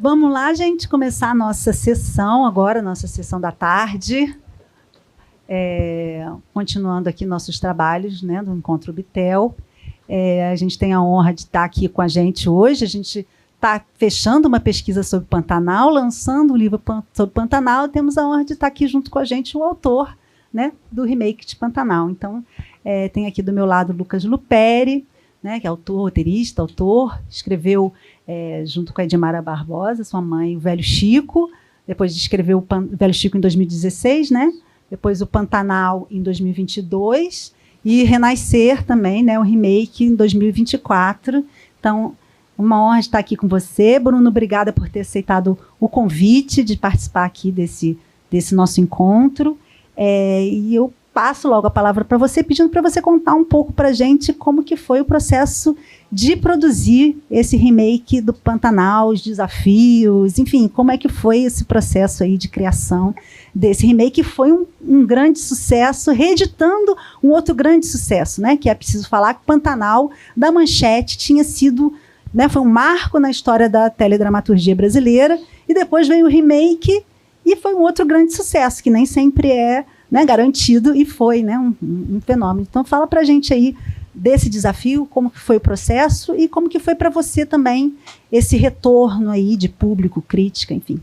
Vamos lá, gente, começar a nossa sessão agora, nossa sessão da tarde. Continuando aqui nossos trabalhos, né, do Encontro Bitel. A gente tem a honra de estar aqui com a gente hoje. A gente está fechando uma pesquisa sobre Pantanal, lançando um livro sobre Pantanal, e temos a honra de estar aqui junto com a gente o autor, né, do remake de Pantanal. Então, tem aqui do meu lado o Lucas Luperi, né, que é roteirista, escreveu junto com a Edmara Barbosa, sua mãe, o Velho Chico, depois escreveu o Velho Chico em 2016, né, depois o Pantanal em 2022 e Renascer também, né, o remake em 2024. Então, uma honra estar aqui com você. Bruno, obrigada por ter aceitado o convite de participar aqui desse nosso encontro. E eu passo logo a palavra para você, pedindo para você contar um pouco para a gente como que foi o processo de produzir esse remake do Pantanal, os desafios, enfim, como é que foi esse processo aí de criação desse remake, que foi um grande sucesso, reeditando um outro grande sucesso, né, que é preciso falar que Pantanal, da Manchete, tinha sido, né, foi um marco na história da teledramaturgia brasileira, e depois veio o remake, e foi um outro grande sucesso, que nem sempre é, né, garantido, e foi, né, um fenômeno. Então, fala para a gente aí desse desafio, como que foi o processo e como que foi para você também esse retorno aí de público, crítica, enfim.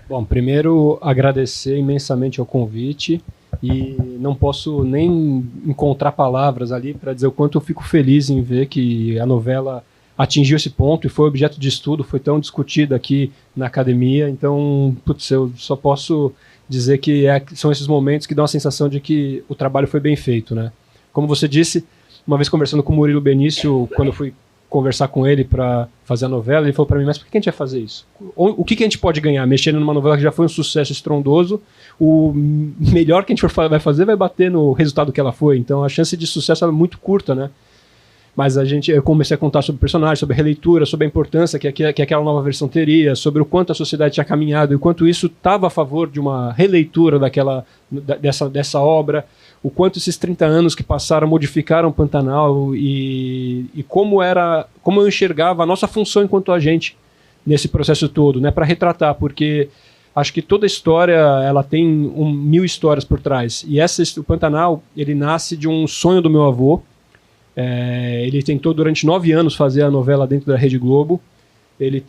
Bom, primeiro agradecer imensamente ao convite, e não posso nem encontrar palavras ali para dizer o quanto eu fico feliz em ver que a novela atingiu esse ponto e foi objeto de estudo, foi tão discutida aqui na academia. Então, putz, eu só posso dizer que são esses momentos que dão a sensação de que o trabalho foi bem feito, né? Como você disse, uma vez conversando com o Murilo Benício, quando eu fui conversar com ele para fazer a novela, ele falou para mim, mas por que a gente vai fazer isso? O que a gente pode ganhar mexendo numa novela que já foi um sucesso estrondoso? O melhor que a gente vai fazer vai bater no resultado que ela foi. Então a chance de sucesso é muito curta, né? Mas eu comecei a contar sobre o personagem, sobre a releitura, sobre a importância que aquela nova versão teria, sobre o quanto a sociedade tinha caminhado e o quanto isso estava a favor de uma releitura dessa obra, o quanto esses 30 anos que passaram modificaram Pantanal e como eu enxergava a nossa função enquanto agente nesse processo todo, né, para retratar, porque acho que toda história ela tem 1000 histórias por trás, e o Pantanal ele nasce de um sonho do meu avô. Ele tentou durante 9 anos fazer a novela dentro da Rede Globo. Ele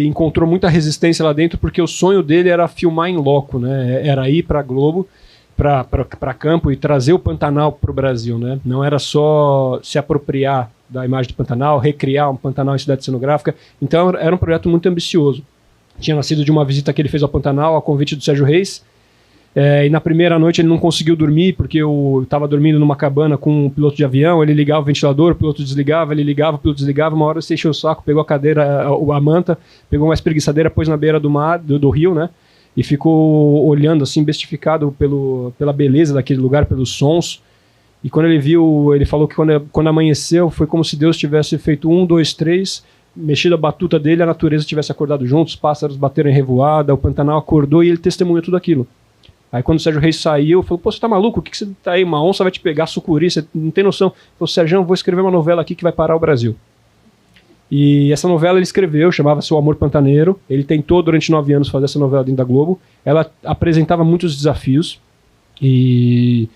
encontrou muita resistência lá dentro porque o sonho dele era filmar em loco, né? Era ir para a Globo, para campo e trazer o Pantanal para o Brasil, né? Não era só se apropriar da imagem do Pantanal, recriar um Pantanal em cidade cenográfica. Então era um projeto muito ambicioso. Tinha nascido de uma visita que ele fez ao Pantanal, a convite do Sérgio Reis. E na primeira noite ele não conseguiu dormir, porque eu estava dormindo numa cabana com um piloto de avião, ele ligava o ventilador, o piloto desligava, ele ligava, o piloto desligava, uma hora você encheu o saco, pegou a cadeira, a manta, pegou uma espreguiçadeira, pôs na beira do mar, do rio, né, e ficou olhando assim, bestificado pela beleza daquele lugar, pelos sons, e quando ele viu, ele falou que quando amanheceu, foi como se Deus tivesse feito 1, 2, 3, mexido a batuta dele, a natureza tivesse acordado junto, os pássaros bateram em revoada, o Pantanal acordou e ele testemunhou tudo aquilo. Aí quando o Sérgio Reis saiu, falou, pô, você tá maluco? O que você tá aí? Uma onça vai te pegar, sucuri, você não tem noção. Falou, Sérgio, vou escrever uma novela aqui que vai parar o Brasil. E essa novela ele escreveu, chamava-se O Amor Pantaneiro. Ele tentou durante 9 anos fazer essa novela dentro da Globo. Ela apresentava muitos desafios e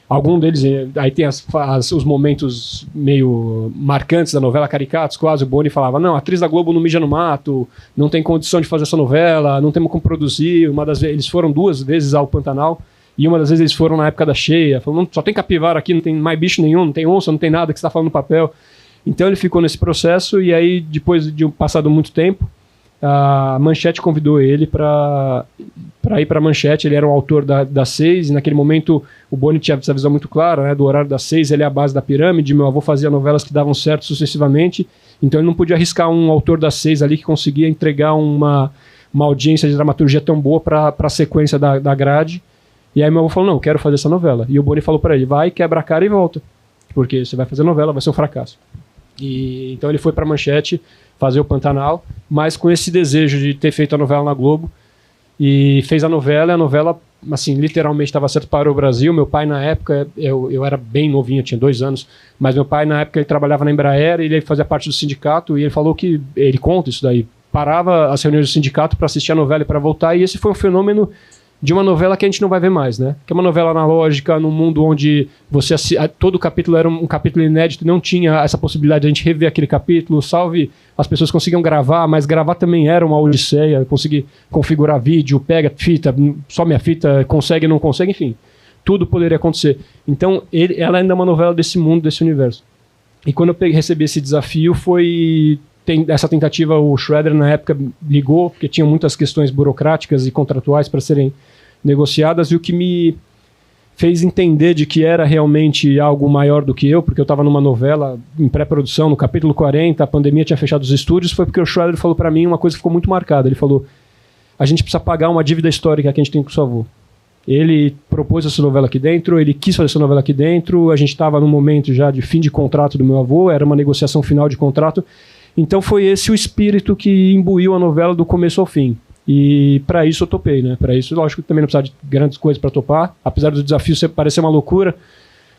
algum deles, aí tem os momentos meio marcantes da novela, caricatos quase. O Boni falava, não, a atriz da Globo não mija no mato, não tem condição de fazer essa novela, não temos como produzir. Uma das vezes, eles foram 2 vezes ao Pantanal, e uma das vezes eles foram na época da cheia, falando, só tem capivara aqui, não tem mais bicho nenhum, não tem onça, não tem nada que você está falando no papel. Então ele ficou nesse processo, e aí depois de passado muito tempo, a Manchete convidou ele para ir para a Manchete. Ele era um autor da 6, e naquele momento o Boni tinha essa visão muito clara, né, do horário da 6, ele é a base da pirâmide, meu avô fazia novelas que davam certo sucessivamente, então ele não podia arriscar um autor da 6 ali que conseguia entregar uma audiência de dramaturgia tão boa para a sequência da grade. E aí meu avô falou, não, eu quero fazer essa novela. E o Boni falou para ele, vai, quebra a cara e volta, porque você vai fazer novela, vai ser um fracasso. E então ele foi para a Manchete fazer o Pantanal, mas com esse desejo de ter feito a novela na Globo, e fez a novela, e a novela, assim, literalmente estava certo para o Brasil. Meu pai, na época, eu era bem novinho, eu tinha 2 anos, mas meu pai, na época, ele trabalhava na Embraer, ele fazia parte do sindicato, e ele falou que, ele conta isso daí, parava as reuniões do sindicato para assistir a novela e para voltar, e esse foi um fenômeno de uma novela que a gente não vai ver mais, né? Que é uma novela analógica, num mundo onde todo capítulo era um capítulo inédito, não tinha essa possibilidade de a gente rever aquele capítulo, salve as pessoas conseguiam gravar, mas gravar também era uma odisseia, conseguir configurar vídeo, pega fita, some a fita, consegue, não consegue, enfim, tudo poderia acontecer. Então, ela ainda é uma novela desse mundo, desse universo. E quando eu recebi esse desafio, essa tentativa, o Schroeder na época ligou, porque tinha muitas questões burocráticas e contratuais para serem negociadas, e o que me fez entender de que era realmente algo maior do que eu, porque eu estava numa novela em pré-produção, no capítulo 40, a pandemia tinha fechado os estúdios, foi porque o Schroeder falou para mim uma coisa que ficou muito marcada. Ele falou, a gente precisa pagar uma dívida histórica que a gente tem com o seu avô. Ele propôs essa novela aqui dentro, ele quis fazer essa novela aqui dentro, a gente estava num momento já de fim de contrato do meu avô, era uma negociação final de contrato, então foi esse o espírito que imbuiu a novela do começo ao fim. E para isso eu topei, né? Para isso, lógico que também não precisava de grandes coisas para topar, apesar do desafio parecer uma loucura,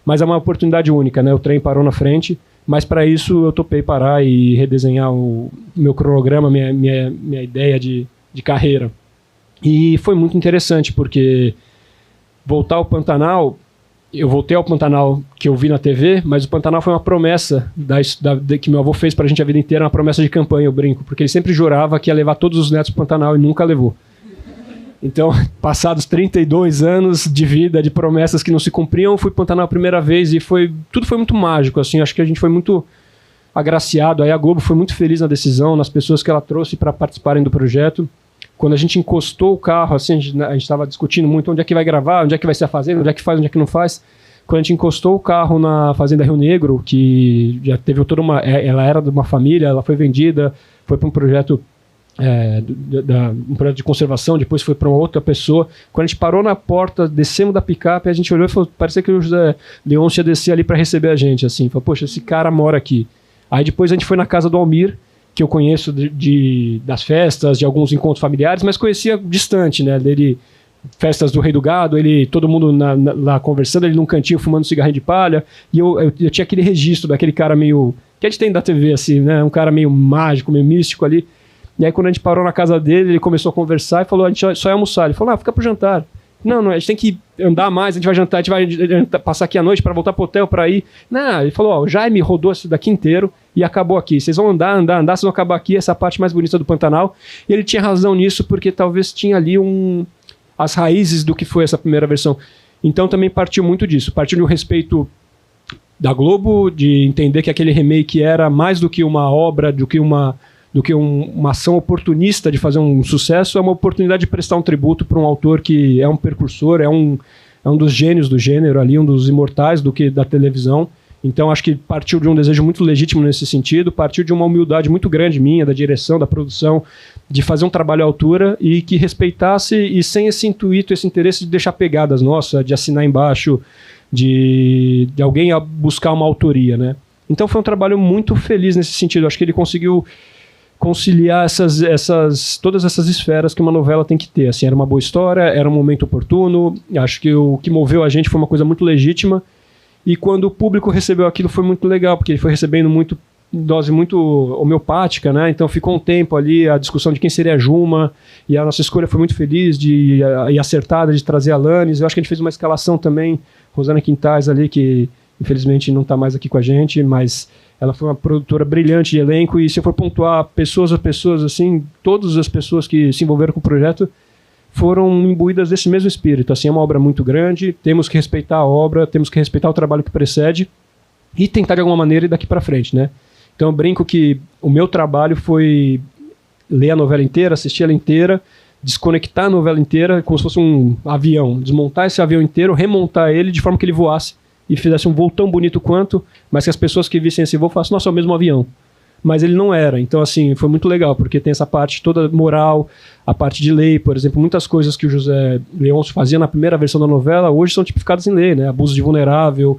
mas é uma oportunidade única, né? O trem parou na frente, mas para isso eu topei parar e redesenhar o meu cronograma, minha ideia de carreira. E foi muito interessante, porque voltar ao Pantanal, eu voltei ao Pantanal que eu vi na TV, mas o Pantanal foi uma promessa que meu avô fez pra gente a vida inteira, uma promessa de campanha, eu brinco, porque ele sempre jurava que ia levar todos os netos pro Pantanal e nunca levou. Então, passados 32 anos de vida, de promessas que não se cumpriam, fui pro Pantanal a primeira vez e tudo foi muito mágico, assim, acho que a gente foi muito agraciado, aí a Globo foi muito feliz na decisão, nas pessoas que ela trouxe para participarem do projeto. Quando a gente encostou o carro, assim, a gente estava discutindo muito onde é que vai gravar, onde é que vai ser a fazenda, onde é que faz, onde é que não faz. Quando a gente encostou o carro na Fazenda Rio Negro, que já teve toda ela era de uma família, ela foi vendida, foi para um projeto, um projeto de conservação, depois foi para uma outra pessoa. Quando a gente parou na porta, descemos da picape, a gente olhou e falou, parecia que o José Leôncio ia descer ali para receber a gente, assim, falou, poxa, esse cara mora aqui. Aí depois a gente foi na casa do Almir, que eu conheço das festas, de alguns encontros familiares, mas conhecia distante, né, dele, festas do Rei do Gado, todo mundo lá conversando, ele num cantinho fumando cigarrinho de palha, e eu tinha aquele registro daquele cara meio, que a gente tem da TV, assim, né, um cara meio mágico, meio místico ali, e aí quando a gente parou na casa dele, ele começou a conversar e falou, a gente só ia almoçar, ele falou, fica pro jantar. Não, a gente tem que andar mais, a gente vai jantar, a gente vai passar aqui à noite para voltar pro hotel, para ir. Não, ele falou, o Jaime rodou isso daqui inteiro e acabou aqui. Vocês vão andar, vocês vão acabar aqui, essa parte mais bonita do Pantanal. E ele tinha razão nisso, porque talvez tinha ali as raízes do que foi essa primeira versão. Então também partiu muito disso, partiu de um respeito da Globo, de entender que aquele remake era mais do que uma obra, do que uma ação oportunista de fazer um sucesso, é uma oportunidade de prestar um tributo para um autor que é um precursor, é um dos gênios do gênero ali, um dos imortais da televisão. Então acho que partiu de um desejo muito legítimo nesse sentido, partiu de uma humildade muito grande minha, da direção, da produção, de fazer um trabalho à altura e que respeitasse, e sem esse intuito, esse interesse de deixar pegadas nossas, de assinar embaixo, de alguém buscar uma autoria, né? Então foi um trabalho muito feliz nesse sentido, acho que ele conseguiu conciliar todas essas esferas que uma novela tem que ter. Assim, era uma boa história, era um momento oportuno, acho que o que moveu a gente foi uma coisa muito legítima, e quando o público recebeu aquilo foi muito legal, porque ele foi recebendo dose muito homeopática, né? Então ficou um tempo ali a discussão de quem seria a Juma, e a nossa escolha foi muito feliz e acertada de trazer a Alanis. Eu acho que a gente fez uma escalação também, Rosana Quintais ali, que infelizmente não está mais aqui com a gente, mas ela foi uma produtora brilhante de elenco, e se eu for pontuar pessoas a pessoas, assim, todas as pessoas que se envolveram com o projeto foram imbuídas desse mesmo espírito. Assim, é uma obra muito grande, temos que respeitar a obra, temos que respeitar o trabalho que precede e tentar de alguma maneira ir daqui para frente, né? Então eu brinco que o meu trabalho foi ler a novela inteira, assistir ela inteira, desconectar a novela inteira como se fosse um avião, desmontar esse avião inteiro, remontar ele de forma que ele voasse e fizesse um voo tão bonito quanto, mas que as pessoas que vissem esse voo falassem, nossa, é o mesmo avião. Mas ele não era. Então, assim, foi muito legal, porque tem essa parte toda moral, a parte de lei, por exemplo, muitas coisas que o José Leôncio fazia na primeira versão da novela, hoje são tipificadas em lei, né? Abuso de vulnerável,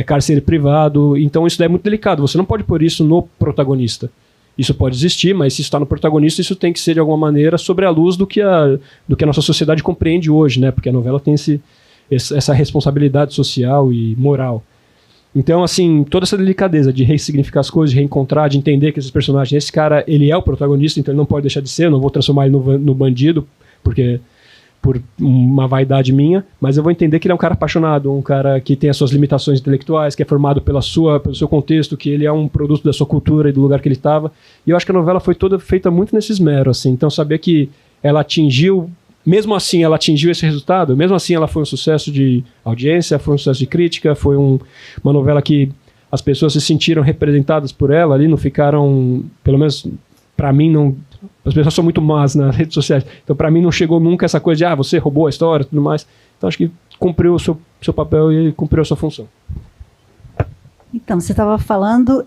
cárcere privado. Então, isso daí é muito delicado. Você não pode pôr isso no protagonista. Isso pode existir, mas se está no protagonista, isso tem que ser, de alguma maneira, sobre a luz do que a nossa sociedade compreende hoje, né? Porque a novela tem essa responsabilidade social e moral. Então, assim, toda essa delicadeza de ressignificar as coisas, de reencontrar, de entender que esses personagens, esse cara, ele é o protagonista, então ele não pode deixar de ser, eu não vou transformar ele no bandido, porque por uma vaidade minha, mas eu vou entender que ele é um cara apaixonado, um cara que tem as suas limitações intelectuais, que é formado pelo seu contexto, que ele é um produto da sua cultura e do lugar que ele estava. E eu acho que a novela foi toda feita muito nesse esmero, assim. Então, saber que ela atingiu, mesmo assim ela atingiu esse resultado, mesmo assim ela foi um sucesso de audiência, foi um sucesso de crítica, foi uma novela que as pessoas se sentiram representadas por ela ali, não ficaram, pelo menos para mim, não... As pessoas são muito más nas redes sociais. Então, para mim, não chegou nunca essa coisa de você roubou a história e tudo mais. Então, acho que cumpriu o seu papel e cumpriu a sua função. Então, você estava falando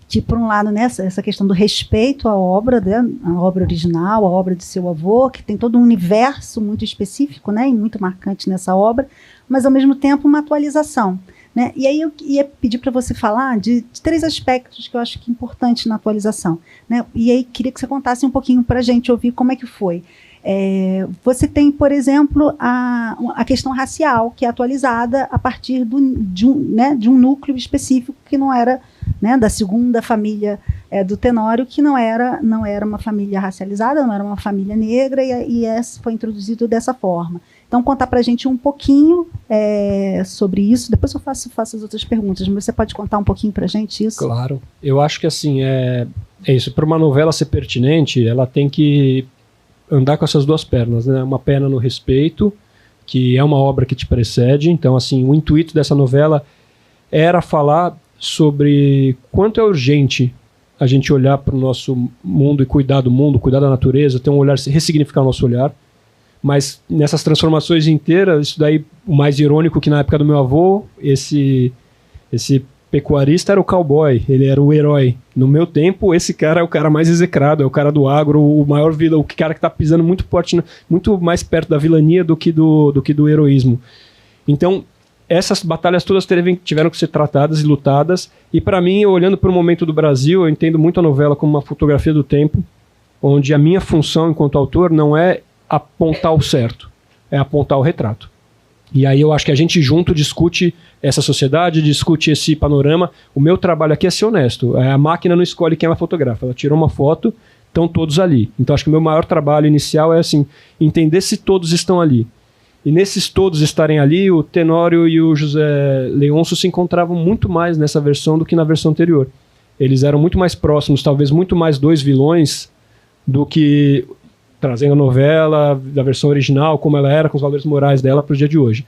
que, por um lado, essa questão do respeito à obra, né, a obra original, a obra de seu avô, que tem todo um universo muito específico, né, e muito marcante nessa obra, mas, ao mesmo tempo, uma atualização. Né? E aí eu ia pedir para você falar de 3 aspectos que eu acho que é importante na atualização. Né? E aí queria que você contasse um pouquinho para a gente ouvir como é que foi. Você tem, por exemplo, a questão racial, que é atualizada a partir de um núcleo específico que não era, né, da segunda família do Tenório, que não era uma família racializada, não era uma família negra, e foi introduzido dessa forma. Então, contar para a gente um pouquinho sobre isso. Depois eu faço as outras perguntas, mas você pode contar um pouquinho para a gente isso? Claro. Eu acho que assim, é isso. Para uma novela ser pertinente, ela tem que andar com essas 2 pernas, né? Uma perna no respeito, que é uma obra que te precede. Então, assim, o intuito dessa novela era falar sobre quanto é urgente a gente olhar para o nosso mundo e cuidar do mundo, cuidar da natureza, ter um olhar, ressignificar o nosso olhar. Mas nessas transformações inteiras, isso daí, o mais irônico que na época do meu avô, esse pecuarista era o cowboy, ele era o herói. No meu tempo, esse cara é o cara mais execrado, é o cara do agro, o maior vilão, o cara que está pisando muito forte, muito mais perto da vilania do que do heroísmo. Então, essas batalhas todas tiveram que ser tratadas e lutadas, e para mim, olhando para o momento do Brasil, eu entendo muito a novela como uma fotografia do tempo, onde a minha função enquanto autor não é apontar o certo, é apontar o retrato. E aí eu acho que a gente junto discute essa sociedade, discute esse panorama. O meu trabalho aqui é ser honesto. A máquina não escolhe quem ela fotografa. Ela tirou uma foto, estão todos ali. Então acho que o meu maior trabalho inicial é assim, entender se todos estão ali. E nesses todos estarem ali, o Tenório e o José Leôncio se encontravam muito mais nessa versão do que na versão anterior. Eles eram muito mais próximos, talvez muito mais 2 vilões do que trazendo a novela da versão original, como ela era, com os valores morais dela para o dia de hoje.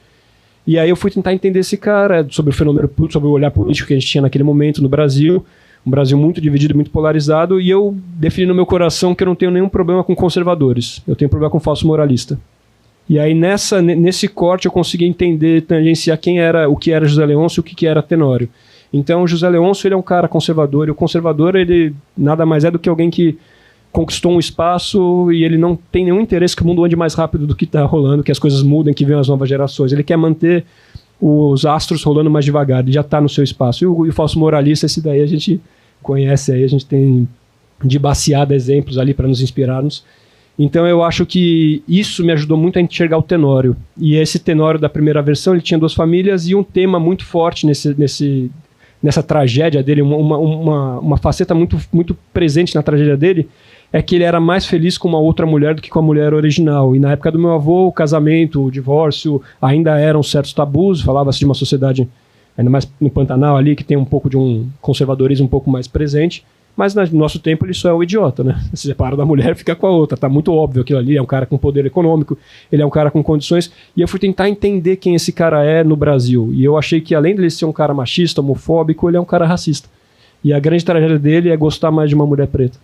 E aí eu fui tentar entender esse cara, sobre o fenômeno, sobre o olhar político que a gente tinha naquele momento no Brasil, um Brasil muito dividido, muito polarizado, e eu defini no meu coração que eu não tenho nenhum problema com conservadores, eu tenho problema com falso moralista. E aí nesse corte eu consegui entender, tangenciar o que era José Leôncio e o que era Tenório. Então o José Leôncio, ele é um cara conservador, e o conservador, ele nada mais é do que alguém que conquistou um espaço e ele não tem nenhum interesse que o mundo ande mais rápido do que está rolando, que as coisas mudem, que venham as novas gerações. Ele quer manter os astros rolando mais devagar, ele já está no seu espaço. E o falso moralista, esse daí a gente conhece, aí a gente tem de baseada exemplos ali para nos inspirarmos. Então eu acho que isso me ajudou muito a enxergar o Tenório. E esse Tenório da primeira versão, ele tinha 2 famílias e um tema muito forte nessa tragédia dele, uma faceta muito, muito presente na tragédia dele, é que ele era mais feliz com uma outra mulher do que com a mulher original. E na época do meu avô, o casamento, o divórcio, ainda eram certos tabus, falava-se de uma sociedade, ainda mais no Pantanal ali, que tem um pouco de um conservadorismo um pouco mais presente, mas no nosso tempo ele só é o idiota, né? Se separa da mulher, fica com a outra, tá muito óbvio aquilo ali, é um cara com poder econômico, ele é um cara com condições, e eu fui tentar entender quem esse cara é no Brasil, e eu achei que além dele ser um cara machista, homofóbico, ele é um cara racista. E a grande tragédia dele é gostar mais de uma mulher preta.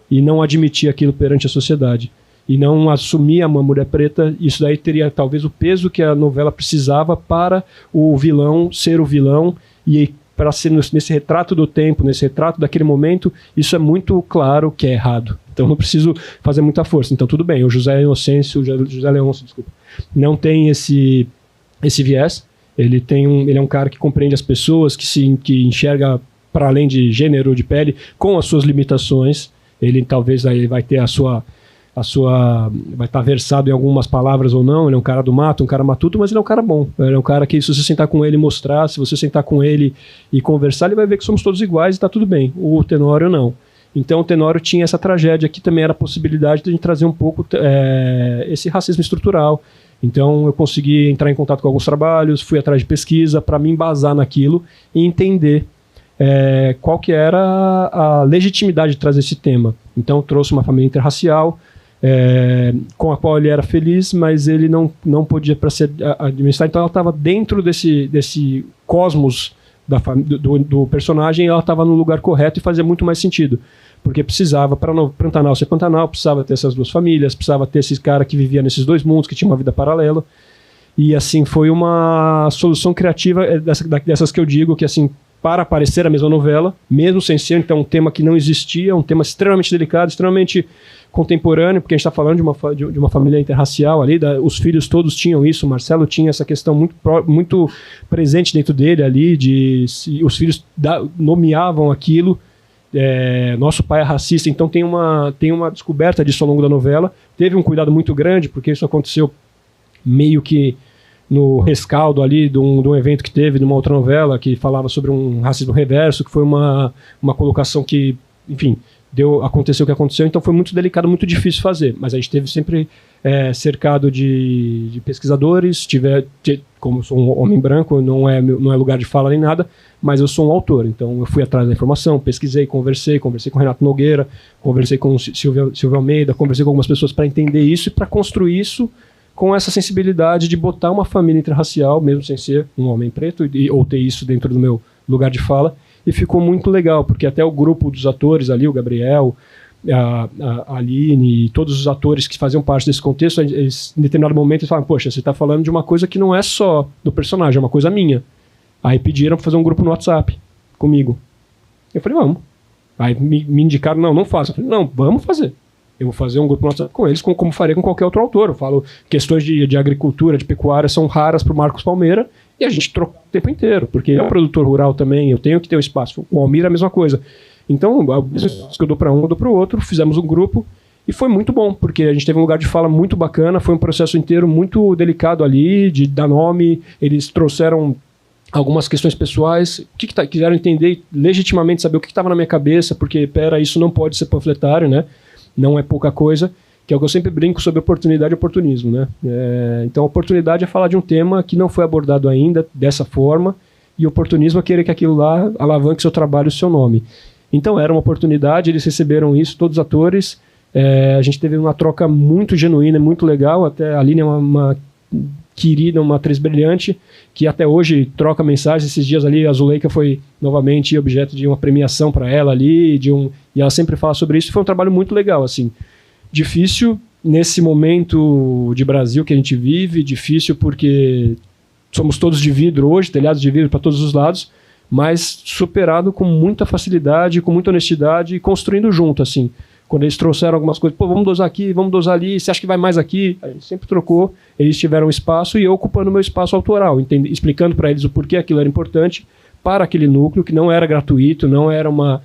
E não admitir aquilo perante a sociedade. E não assumir uma mulher preta, isso daí teria talvez o peso que a novela precisava para o vilão ser o vilão, e para ser nesse retrato do tempo, nesse retrato daquele momento, isso é muito claro que é errado. Então não preciso fazer muita força. Então tudo bem, o José Leôncio, desculpa, não tem esse viés, ele é um cara que compreende as pessoas, que enxerga para além de gênero, de pele, com as suas limitações. Ele talvez aí vai ter a sua vai estar versado em algumas palavras ou não, ele é um cara do mato, um cara matuto, mas ele é um cara bom. Ele é um cara que, se você sentar com ele e mostrar, se você sentar com ele e conversar, ele vai ver que somos todos iguais e está tudo bem. O Tenório não. Então o Tenório tinha essa tragédia, que também era a possibilidade de a gente trazer um pouco esse racismo estrutural. Então eu consegui entrar em contato com alguns trabalhos, fui atrás de pesquisa para me embasar naquilo e entender qual que era a legitimidade de trazer esse tema. Então eu trouxe uma família interracial, com a qual ele era feliz, mas ele não podia para ser administrado. Então ela estava dentro desse cosmos do personagem, ela estava no lugar correto e fazia muito mais sentido, porque precisava, para Pantanal ser Pantanal, precisava ter essas duas famílias, precisava ter esse cara que vivia nesses dois mundos, que tinha uma vida paralela. E assim, foi uma solução criativa dessas que eu digo, que assim, para aparecer a mesma novela, mesmo sem ser então um tema que não existia, um tema extremamente delicado, extremamente contemporâneo, porque a gente está falando de uma família interracial ali, os filhos todos tinham isso, o Marcelo tinha essa questão muito presente dentro dele ali, os filhos nomeavam aquilo, nosso pai é racista, então tem uma descoberta disso ao longo da novela. Teve um cuidado muito grande, porque isso aconteceu meio que no rescaldo ali de um evento que teve, de uma outra novela, que falava sobre um racismo reverso, que foi uma colocação que, enfim, aconteceu o que aconteceu, então foi muito delicado, muito difícil fazer, mas a gente teve sempre cercado de pesquisadores, como eu sou um homem branco, não é lugar de fala nem nada, mas eu sou um autor, então eu fui atrás da informação, pesquisei, conversei com o Renato Nogueira, conversei com o Silvio Almeida, conversei com algumas pessoas para entender isso e para construir isso com essa sensibilidade de botar uma família interracial, mesmo sem ser um homem preto, ou ter isso dentro do meu lugar de fala, e ficou muito legal, porque até o grupo dos atores ali, o Gabriel, a Aline e todos os atores que faziam parte desse contexto, eles, em determinado momento eles falaram, poxa, você está falando de uma coisa que não é só do personagem, é uma coisa minha. Aí pediram para fazer um grupo no WhatsApp comigo. Eu falei, vamos. Aí me indicaram, não faça. Eu falei, não, vamos fazer. Eu vou fazer um grupo no WhatsApp com eles, como faria com qualquer outro autor. Eu falo, questões de agricultura, de pecuária são raras para o Marcos Palmeira, e a gente troca o tempo inteiro, porque é um produtor rural também, eu tenho que ter um espaço. O Almir é a mesma coisa. Então, que eu dou para um, eu dou para o outro, fizemos um grupo, e foi muito bom, porque a gente teve um lugar de fala muito bacana, foi um processo inteiro muito delicado ali, de dar nome, eles trouxeram algumas questões pessoais, quiseram entender legitimamente, saber o que estava na minha cabeça, porque, isso não pode ser panfletário, né? Não é pouca coisa, que é o que eu sempre brinco sobre oportunidade e oportunismo, né? Então, oportunidade é falar de um tema que não foi abordado ainda dessa forma, e oportunismo é querer que aquilo lá alavanque seu trabalho e o seu nome. Então, era uma oportunidade, eles receberam isso, todos os atores, a gente teve uma troca muito genuína, muito legal, até a Aline é uma querida, uma atriz brilhante, que até hoje troca mensagens. Esses dias ali, a Zuleika foi novamente objeto de uma premiação para ela ali, e ela sempre fala sobre isso. Foi um trabalho muito legal, assim. Difícil nesse momento de Brasil que a gente vive, difícil porque somos todos de vidro hoje, telhados de vidro para todos os lados, mas superado com muita facilidade, com muita honestidade e construindo junto, assim. Quando eles trouxeram algumas coisas, vamos dosar aqui, vamos dosar ali, você acha que vai mais aqui? A gente sempre trocou, eles tiveram espaço e eu ocupando o meu espaço autoral, explicando para eles o porquê aquilo era importante para aquele núcleo, que não era gratuito, não era uma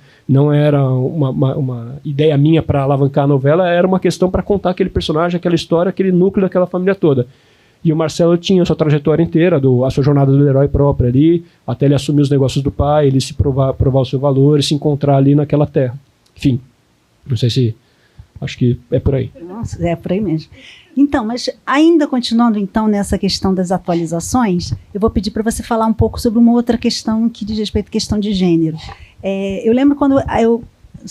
ideia minha para alavancar a novela, era uma questão para contar aquele personagem, aquela história, aquele núcleo daquela família toda. E o Marcelo tinha a sua trajetória inteira, a sua jornada do herói próprio ali, até ele assumir os negócios do pai, ele se provar o seu valor e se encontrar ali naquela terra. Enfim. Não sei se... Acho que é por aí. Nossa, é por aí mesmo. Então, mas ainda continuando então nessa questão das atualizações, eu vou pedir para você falar um pouco sobre uma outra questão que diz respeito à questão de gênero. Eu lembro quando eu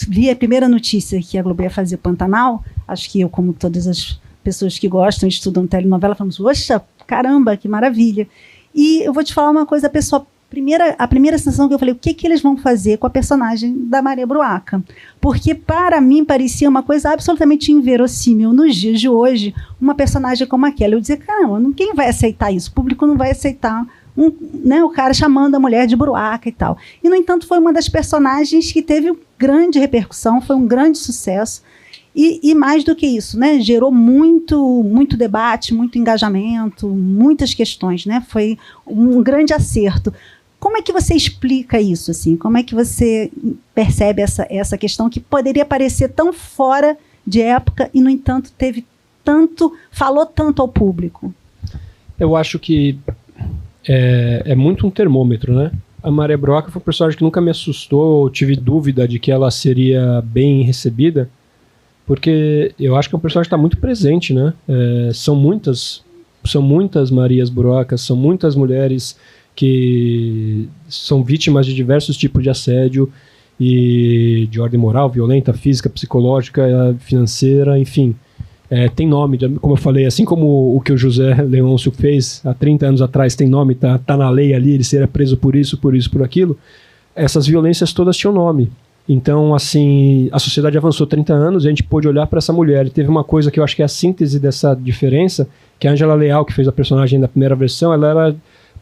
vi a primeira notícia que a Globo ia fazer Pantanal, acho que eu, como todas as pessoas que gostam e estudam telenovela, falamos, poxa, caramba, que maravilha. E eu vou te falar uma coisa, a primeira sensação que eu falei, o que eles vão fazer com a personagem da Maria Bruaca? Porque, para mim, parecia uma coisa absolutamente inverossímil nos dias de hoje, uma personagem como aquela. Eu dizia, caramba, ninguém vai aceitar isso, o público não vai aceitar o cara chamando a mulher de Bruaca e tal. E, no entanto, foi uma das personagens que teve grande repercussão, foi um grande sucesso. E mais do que isso, né, gerou muito debate, muito engajamento, muitas questões, né, foi um grande acerto. Como é que você explica isso, assim? Como é que você percebe essa questão que poderia parecer tão fora de época e, no entanto, falou tanto ao público? Eu acho que é muito um termômetro, né? A Maria Broaca foi um personagem que nunca me assustou, tive dúvida de que ela seria bem recebida, porque eu acho que é um personagem que está muito presente, né? São muitas Marias Broacas, são muitas mulheres que são vítimas de diversos tipos de assédio, e de ordem moral, violenta, física, psicológica, financeira, enfim. Tem nome, como eu falei, assim como o que o José Leôncio fez há 30 anos atrás tem nome, tá na lei ali, ele seria preso por isso, por aquilo. Essas violências todas tinham nome. Então, assim, a sociedade avançou 30 anos e a gente pôde olhar para essa mulher. E teve uma coisa que eu acho que é a síntese dessa diferença, que a Ângela Leal, que fez a personagem da primeira versão, ela era,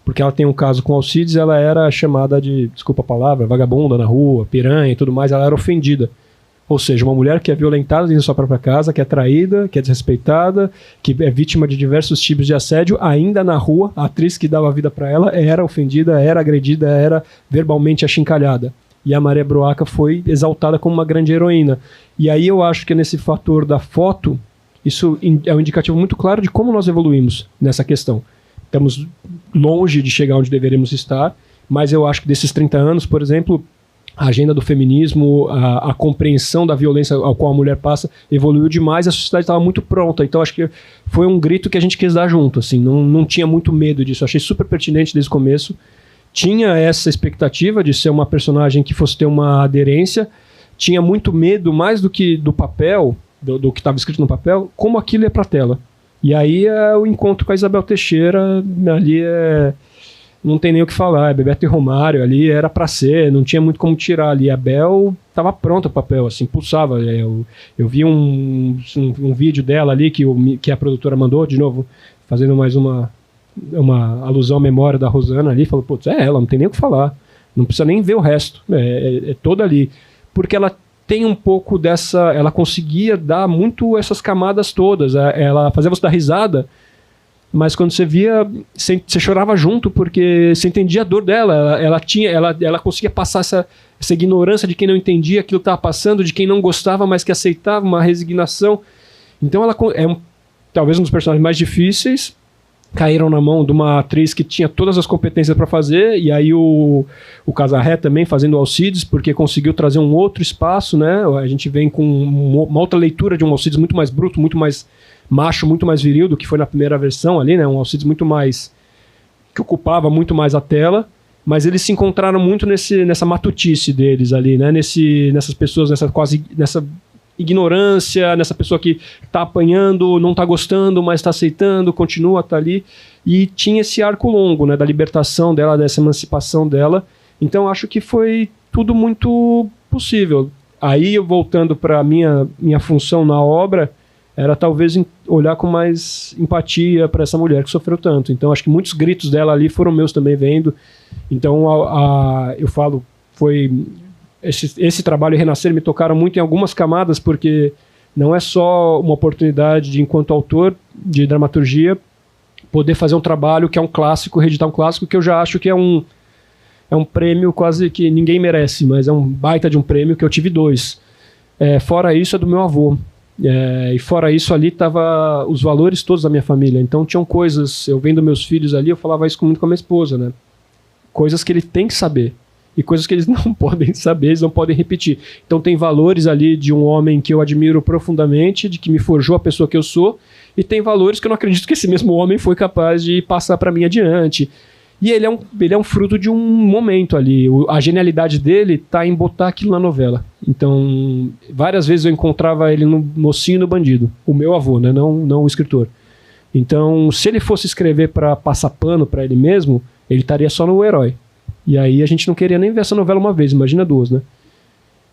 porque ela tem um caso com Alcides, ela era chamada de, desculpa a palavra, vagabunda na rua, piranha e tudo mais, ela era ofendida. Ou seja, uma mulher que é violentada dentro da sua própria casa, que é traída, que é desrespeitada, que é vítima de diversos tipos de assédio, ainda na rua, a atriz que dava vida para ela era ofendida, era agredida, era verbalmente achincalhada. E a Maria Broaca foi exaltada como uma grande heroína. E aí eu acho que nesse fator da foto, isso é um indicativo muito claro de como nós evoluímos nessa questão. Estamos longe de chegar onde deveríamos estar, mas eu acho que desses 30 anos, por exemplo, a agenda do feminismo, a compreensão da violência ao qual a mulher passa, evoluiu demais, a sociedade estava muito pronta. Então acho que foi um grito que a gente quis dar junto, assim, não tinha muito medo disso. Achei super pertinente desde o começo. Tinha essa expectativa de ser uma personagem que fosse ter uma aderência, tinha muito medo, mais do que do papel, do que estava escrito no papel, como aquilo é para a tela. E aí o encontro com a Isabel Teixeira, ali não tem nem o que falar, Bebeto e Romário ali era para ser, não tinha muito como tirar ali. A Bel estava pronta o papel, assim, pulsava. Eu vi um vídeo dela ali que a produtora mandou, de novo, fazendo mais uma alusão à memória da Rosana ali, falou, putz, ela, não tem nem o que falar, não precisa nem ver o resto, é toda ali, porque ela tem um pouco dessa, ela conseguia dar muito essas camadas todas, ela fazia você dar risada, mas quando você via, você chorava junto, porque você entendia a dor dela, ela conseguia passar essa ignorância de quem não entendia aquilo que estava passando, de quem não gostava, mas que aceitava, uma resignação. Então ela talvez um dos personagens mais difíceis, caíram na mão de uma atriz que tinha todas as competências para fazer, e aí o Casarré também fazendo Alcides, porque conseguiu trazer um outro espaço, né? A gente vem com uma outra leitura de um Alcides muito mais bruto, muito mais macho, muito mais viril do que foi na primeira versão ali, né? Um Alcides muito mais, que ocupava muito mais a tela, mas eles se encontraram muito nessa matutice deles ali, né? Nessas pessoas, nessa ignorância, nessa pessoa que está apanhando, não está gostando, mas está aceitando, continua, está ali. E tinha esse arco longo, né, da libertação dela, dessa emancipação dela. Então acho que foi tudo muito possível. Aí, voltando para a minha função na obra, era talvez olhar com mais empatia para essa mulher que sofreu tanto. Então acho que muitos gritos dela ali foram meus também vendo. Então eu falo, foi... Esse trabalho e Renascer me tocaram muito em algumas camadas, porque não é só uma oportunidade de, enquanto autor de dramaturgia, poder fazer um trabalho que é um clássico, reeditar um clássico, que eu já acho que é um prêmio quase que ninguém merece, mas é um baita de um prêmio, que eu tive 2. Fora isso, é do meu avô. E fora isso, ali tava os valores todos da minha família. Então tinham coisas, eu vendo meus filhos ali, eu falava isso muito com a minha esposa, né? Coisas que ele tem que saber. E coisas que eles não podem saber, eles não podem repetir. Então tem valores ali de um homem que eu admiro profundamente, de que me forjou a pessoa que eu sou, e tem valores que eu não acredito que esse mesmo homem foi capaz de passar para mim adiante. E ele é um fruto de um momento ali. A genialidade dele está em botar aquilo na novela. Então, várias vezes eu encontrava ele no Mocinho e no Bandido. O meu avô, né? Não o escritor. Então, se ele fosse escrever para passar pano para ele mesmo, ele estaria só no Herói. E aí a gente não queria nem ver essa novela uma vez, imagina 2, né?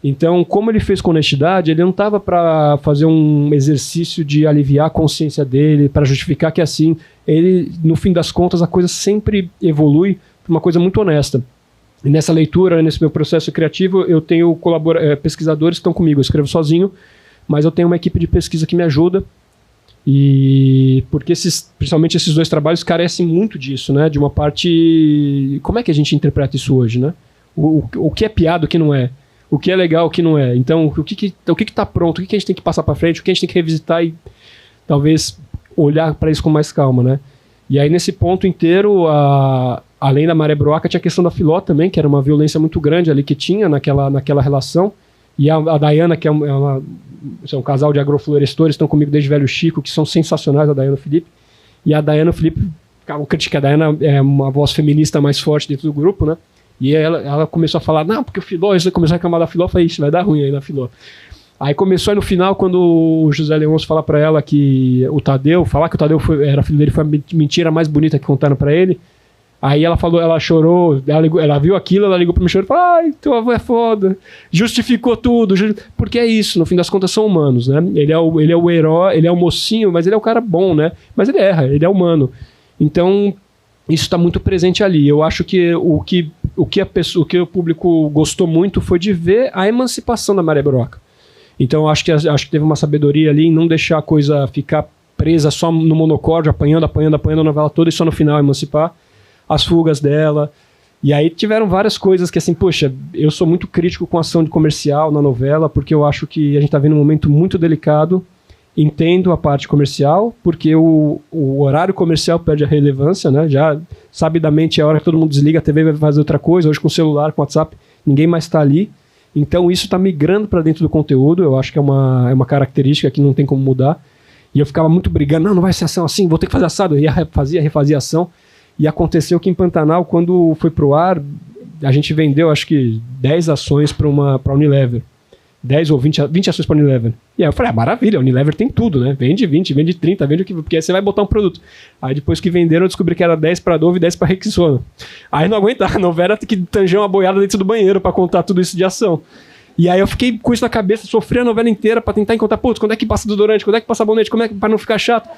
Então, como ele fez com honestidade, ele não estava para fazer um exercício de aliviar a consciência dele, para justificar que assim, ele, no fim das contas, a coisa sempre evolui para uma coisa muito honesta. E nessa leitura, nesse meu processo criativo, eu tenho pesquisadores que estão comigo, eu escrevo sozinho, mas eu tenho uma equipe de pesquisa que me ajuda. E porque principalmente esses 2 trabalhos carecem muito disso, né? De uma parte... Como é que a gente interpreta isso hoje, né? O que é piada, o que não é? o que é legal, o que não é. Então, o que tá pronto, o que a gente tem que passar para frente, o que a gente tem que revisitar e talvez olhar para isso com mais calma, né? E aí, nesse ponto inteiro, além da Maré Broaca, tinha a questão da Filó também, que era uma violência muito grande ali que tinha naquela relação. E a Dayana, que é um casal de agroflorestores, estão comigo desde Velho Chico, que são sensacionais, a Dayana e o Felipe. E a Dayana e o Felipe ficavam criticando. A Dayana é uma voz feminista mais forte dentro do grupo, né? E ela começou a falar, não, porque o Filó, eles começaram a reclamar da Filó, eu falei, isso vai dar ruim aí na Filó. Aí começou aí no final, quando o José Leôncio falar pra ela que o Tadeu era filho dele, foi a mentira mais bonita que contaram pra ele. Aí ela falou, ela chorou, ela viu aquilo, ela ligou pra mim chorando e falou, ai, teu avô é foda. Justificou tudo, porque é isso, no fim das contas são humanos, né? Ele é o herói, ele é o mocinho, mas ele é o cara bom, né? Mas ele erra, ele é humano. Então, isso está muito presente ali. Eu acho que o que o público gostou muito foi de ver a emancipação da Maré Broaca. Então, acho que teve uma sabedoria ali em não deixar a coisa ficar presa só no monocórdio, apanhando a novela toda e só no final emancipar. As fugas dela. E aí tiveram várias coisas que, assim, poxa, eu sou muito crítico com a ação de comercial na novela, porque eu acho que a gente tá vendo um momento muito delicado. Entendo a parte comercial, porque o horário comercial perde a relevância, né? Já, sabidamente, é a hora que todo mundo desliga a TV e vai fazer outra coisa. Hoje, com o celular, com o WhatsApp, ninguém mais tá ali. Então, isso tá migrando para dentro do conteúdo. Eu acho que é uma característica que não tem como mudar. E eu ficava muito brigando, não vai ser ação assim, vou ter que fazer assado. Eu ia refazia ação. E aconteceu que em Pantanal, quando foi pro ar, a gente vendeu, acho que 10 ações para Unilever. 10 ou 20 ações para Unilever. E aí eu falei, maravilha, a Unilever tem tudo, né? Vende 20, vende 30, vende o que... Porque aí você vai botar um produto. Aí depois que venderam, eu descobri que era 10 para Dove e 10 para Rexona. Aí não aguentava, a novela tem que tanger uma boiada dentro do banheiro para contar tudo isso de ação. E aí eu fiquei com isso na cabeça, sofri a novela inteira pra tentar encontrar, putz, quando é que passa desodorante, quando é que passa sabonete, como é que, pra não ficar chato.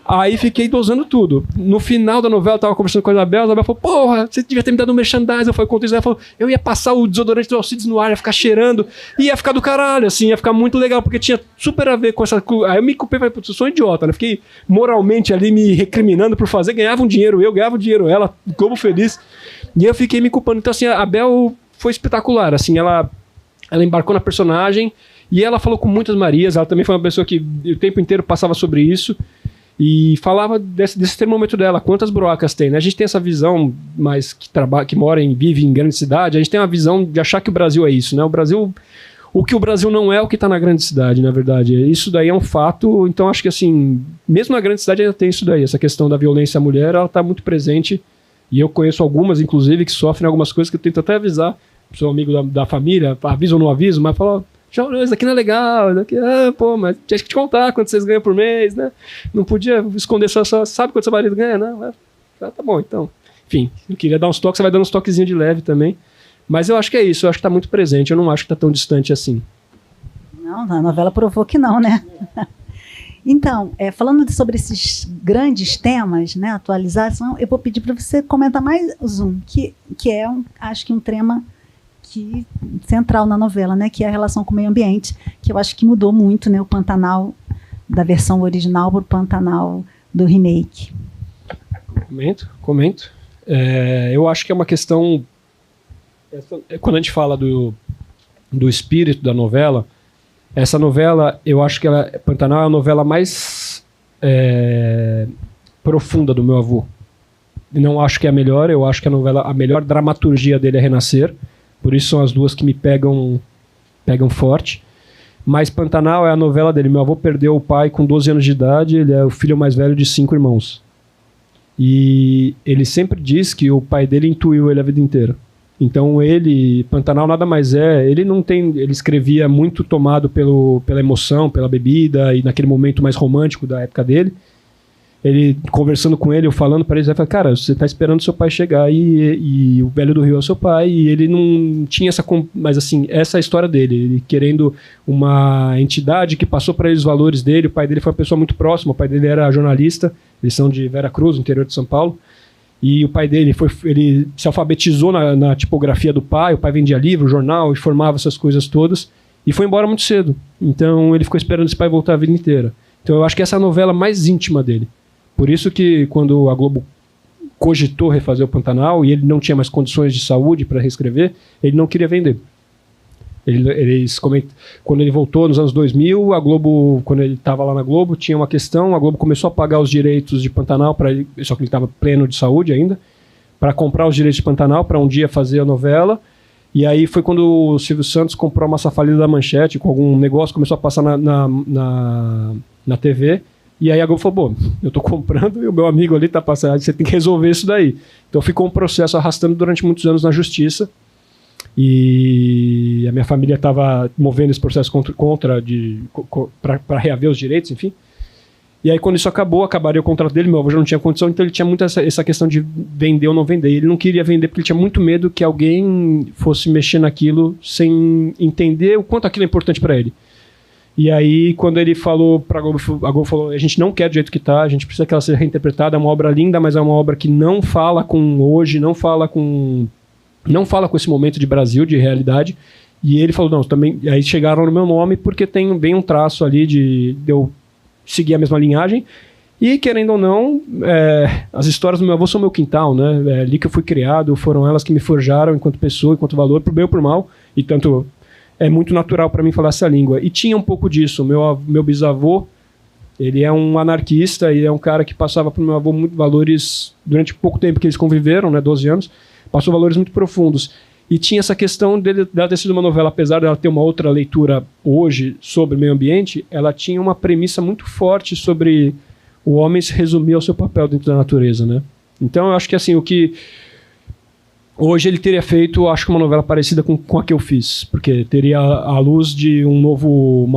Aí fiquei dosando tudo. No final da novela, eu tava conversando com a Isabel falou, porra, você devia ter me dado um merchandising. Eu falei, contei isso, ela falou, eu ia passar o desodorante do Alcides no ar, ia ficar cheirando, e ia ficar do caralho, assim, ia ficar muito legal, porque tinha super a ver com essa... Aí eu me culpei, falei, putz, eu sou um idiota, né? Fiquei moralmente ali me recriminando por fazer, ganhava um dinheiro eu, ganhava um dinheiro ela, como feliz. E eu fiquei me culpando. Então, assim, a Bel foi espetacular, assim, ela embarcou na personagem e ela falou com muitas Marias. Ela também foi uma pessoa que o tempo inteiro passava sobre isso e falava desse termômetro dela, quantas broacas tem, né? A gente tem essa visão mais que mora vive em grande cidade, a gente tem uma visão de achar que o Brasil é isso, né? O que o Brasil não é o que está na grande cidade, na verdade. Isso daí é um fato. Então acho que, assim, mesmo na grande cidade ainda tem isso daí, essa questão da violência à mulher, ela está muito presente e eu conheço algumas, inclusive, que sofrem algumas coisas que eu tento até avisar. Sou amigo da família, aviso ou não aviso, mas fala, isso aqui não é legal, isso aqui, mas tinha que te contar quanto vocês ganham por mês, né? Não podia esconder só sabe quanto seu marido ganha, né? Tá bom, então. Enfim, eu queria dar uns toques, você vai dando uns toquezinhos de leve também. Mas eu acho que é isso, eu acho que tá muito presente, eu não acho que tá tão distante assim. Não, a novela provou que não, né? Então, falando sobre esses grandes temas, né, atualização, eu vou pedir para você comentar mais um, que é, acho que um tema central na novela, né, que é a relação com o meio ambiente, que eu acho que mudou muito, né, o Pantanal da versão original para o Pantanal do remake. Comento. Eu acho que é uma questão, quando a gente fala do espírito da novela, essa novela, eu acho que Pantanal é a novela mais profunda do meu avô. Não acho que é a melhor, eu acho que a melhor dramaturgia dele é Renascer. Por isso são as duas que me pegam forte. Mas Pantanal é a novela dele. Meu avô perdeu o pai com 12 anos de idade, ele é o filho mais velho de 5 irmãos. E ele sempre diz que o pai dele intuiu ele a vida inteira. Então Pantanal nada mais ele escrevia muito tomado pela emoção, pela bebida, e naquele momento mais romântico da época dele. Ele, conversando com ele, eu falando para ele, ele falou, cara, você tá esperando seu pai chegar e o velho do Rio é o seu pai, e ele não tinha mas assim, essa é a história dele, ele querendo uma entidade que passou para ele os valores dele. O pai dele foi uma pessoa muito próxima, o pai dele era jornalista, eles são de Vera Cruz, no interior de São Paulo, e o pai dele ele se alfabetizou na tipografia do pai, o pai vendia livro, jornal, e formava essas coisas todas, e foi embora muito cedo. Então ele ficou esperando esse pai voltar a vida inteira. Então eu acho que essa é a novela mais íntima dele. Por isso que quando a Globo cogitou refazer o Pantanal e ele não tinha mais condições de saúde para reescrever, ele não queria vender. Quando ele voltou nos anos 2000, a Globo, quando ele estava lá na Globo, tinha uma questão, a Globo começou a pagar os direitos de Pantanal para ele, só que ele estava pleno de saúde ainda, para comprar os direitos de Pantanal, para um dia fazer a novela. E aí foi quando o Silvio Santos comprou a Massa Falida da Manchete, com algum negócio, começou a passar na TV. E aí a Globo falou, bom, eu tô comprando e o meu amigo ali tá passando, você tem que resolver isso daí. Então ficou um processo arrastando durante muitos anos na justiça. E a minha família estava movendo esse processo para reaver os direitos, enfim. E aí quando isso acabaria o contrato dele, meu avô já não tinha condição, então ele tinha muito essa questão de vender ou não vender. Ele não queria vender porque ele tinha muito medo que alguém fosse mexer naquilo sem entender o quanto aquilo é importante para ele. E aí, quando ele falou para a Globo falou, a gente não quer do jeito que está, a gente precisa que ela seja reinterpretada, é uma obra linda, mas é uma obra que não fala com hoje, não fala com esse momento de Brasil, de realidade. E ele falou, não, também. Aí chegaram no meu nome porque tem bem um traço ali de eu seguir a mesma linhagem. E, querendo ou não, as histórias do meu avô são meu quintal, né? É ali que eu fui criado, foram elas que me forjaram enquanto pessoa, enquanto valor, pro bem ou pro mal. E tanto é muito natural para mim falar essa língua. E tinha um pouco disso. Meu bisavô, ele é um anarquista e é um cara que passava pro meu avô muitos valores durante pouco tempo que eles conviveram, né? 12 anos. Passou valores muito profundos. E tinha essa questão dela ter sido uma novela, apesar dela ter uma outra leitura hoje sobre meio ambiente, ela tinha uma premissa muito forte sobre o homem se resumir ao seu papel dentro da natureza, né? Então eu acho que assim, o que hoje ele teria feito, acho que uma novela parecida com a que eu fiz, porque teria a luz de um novo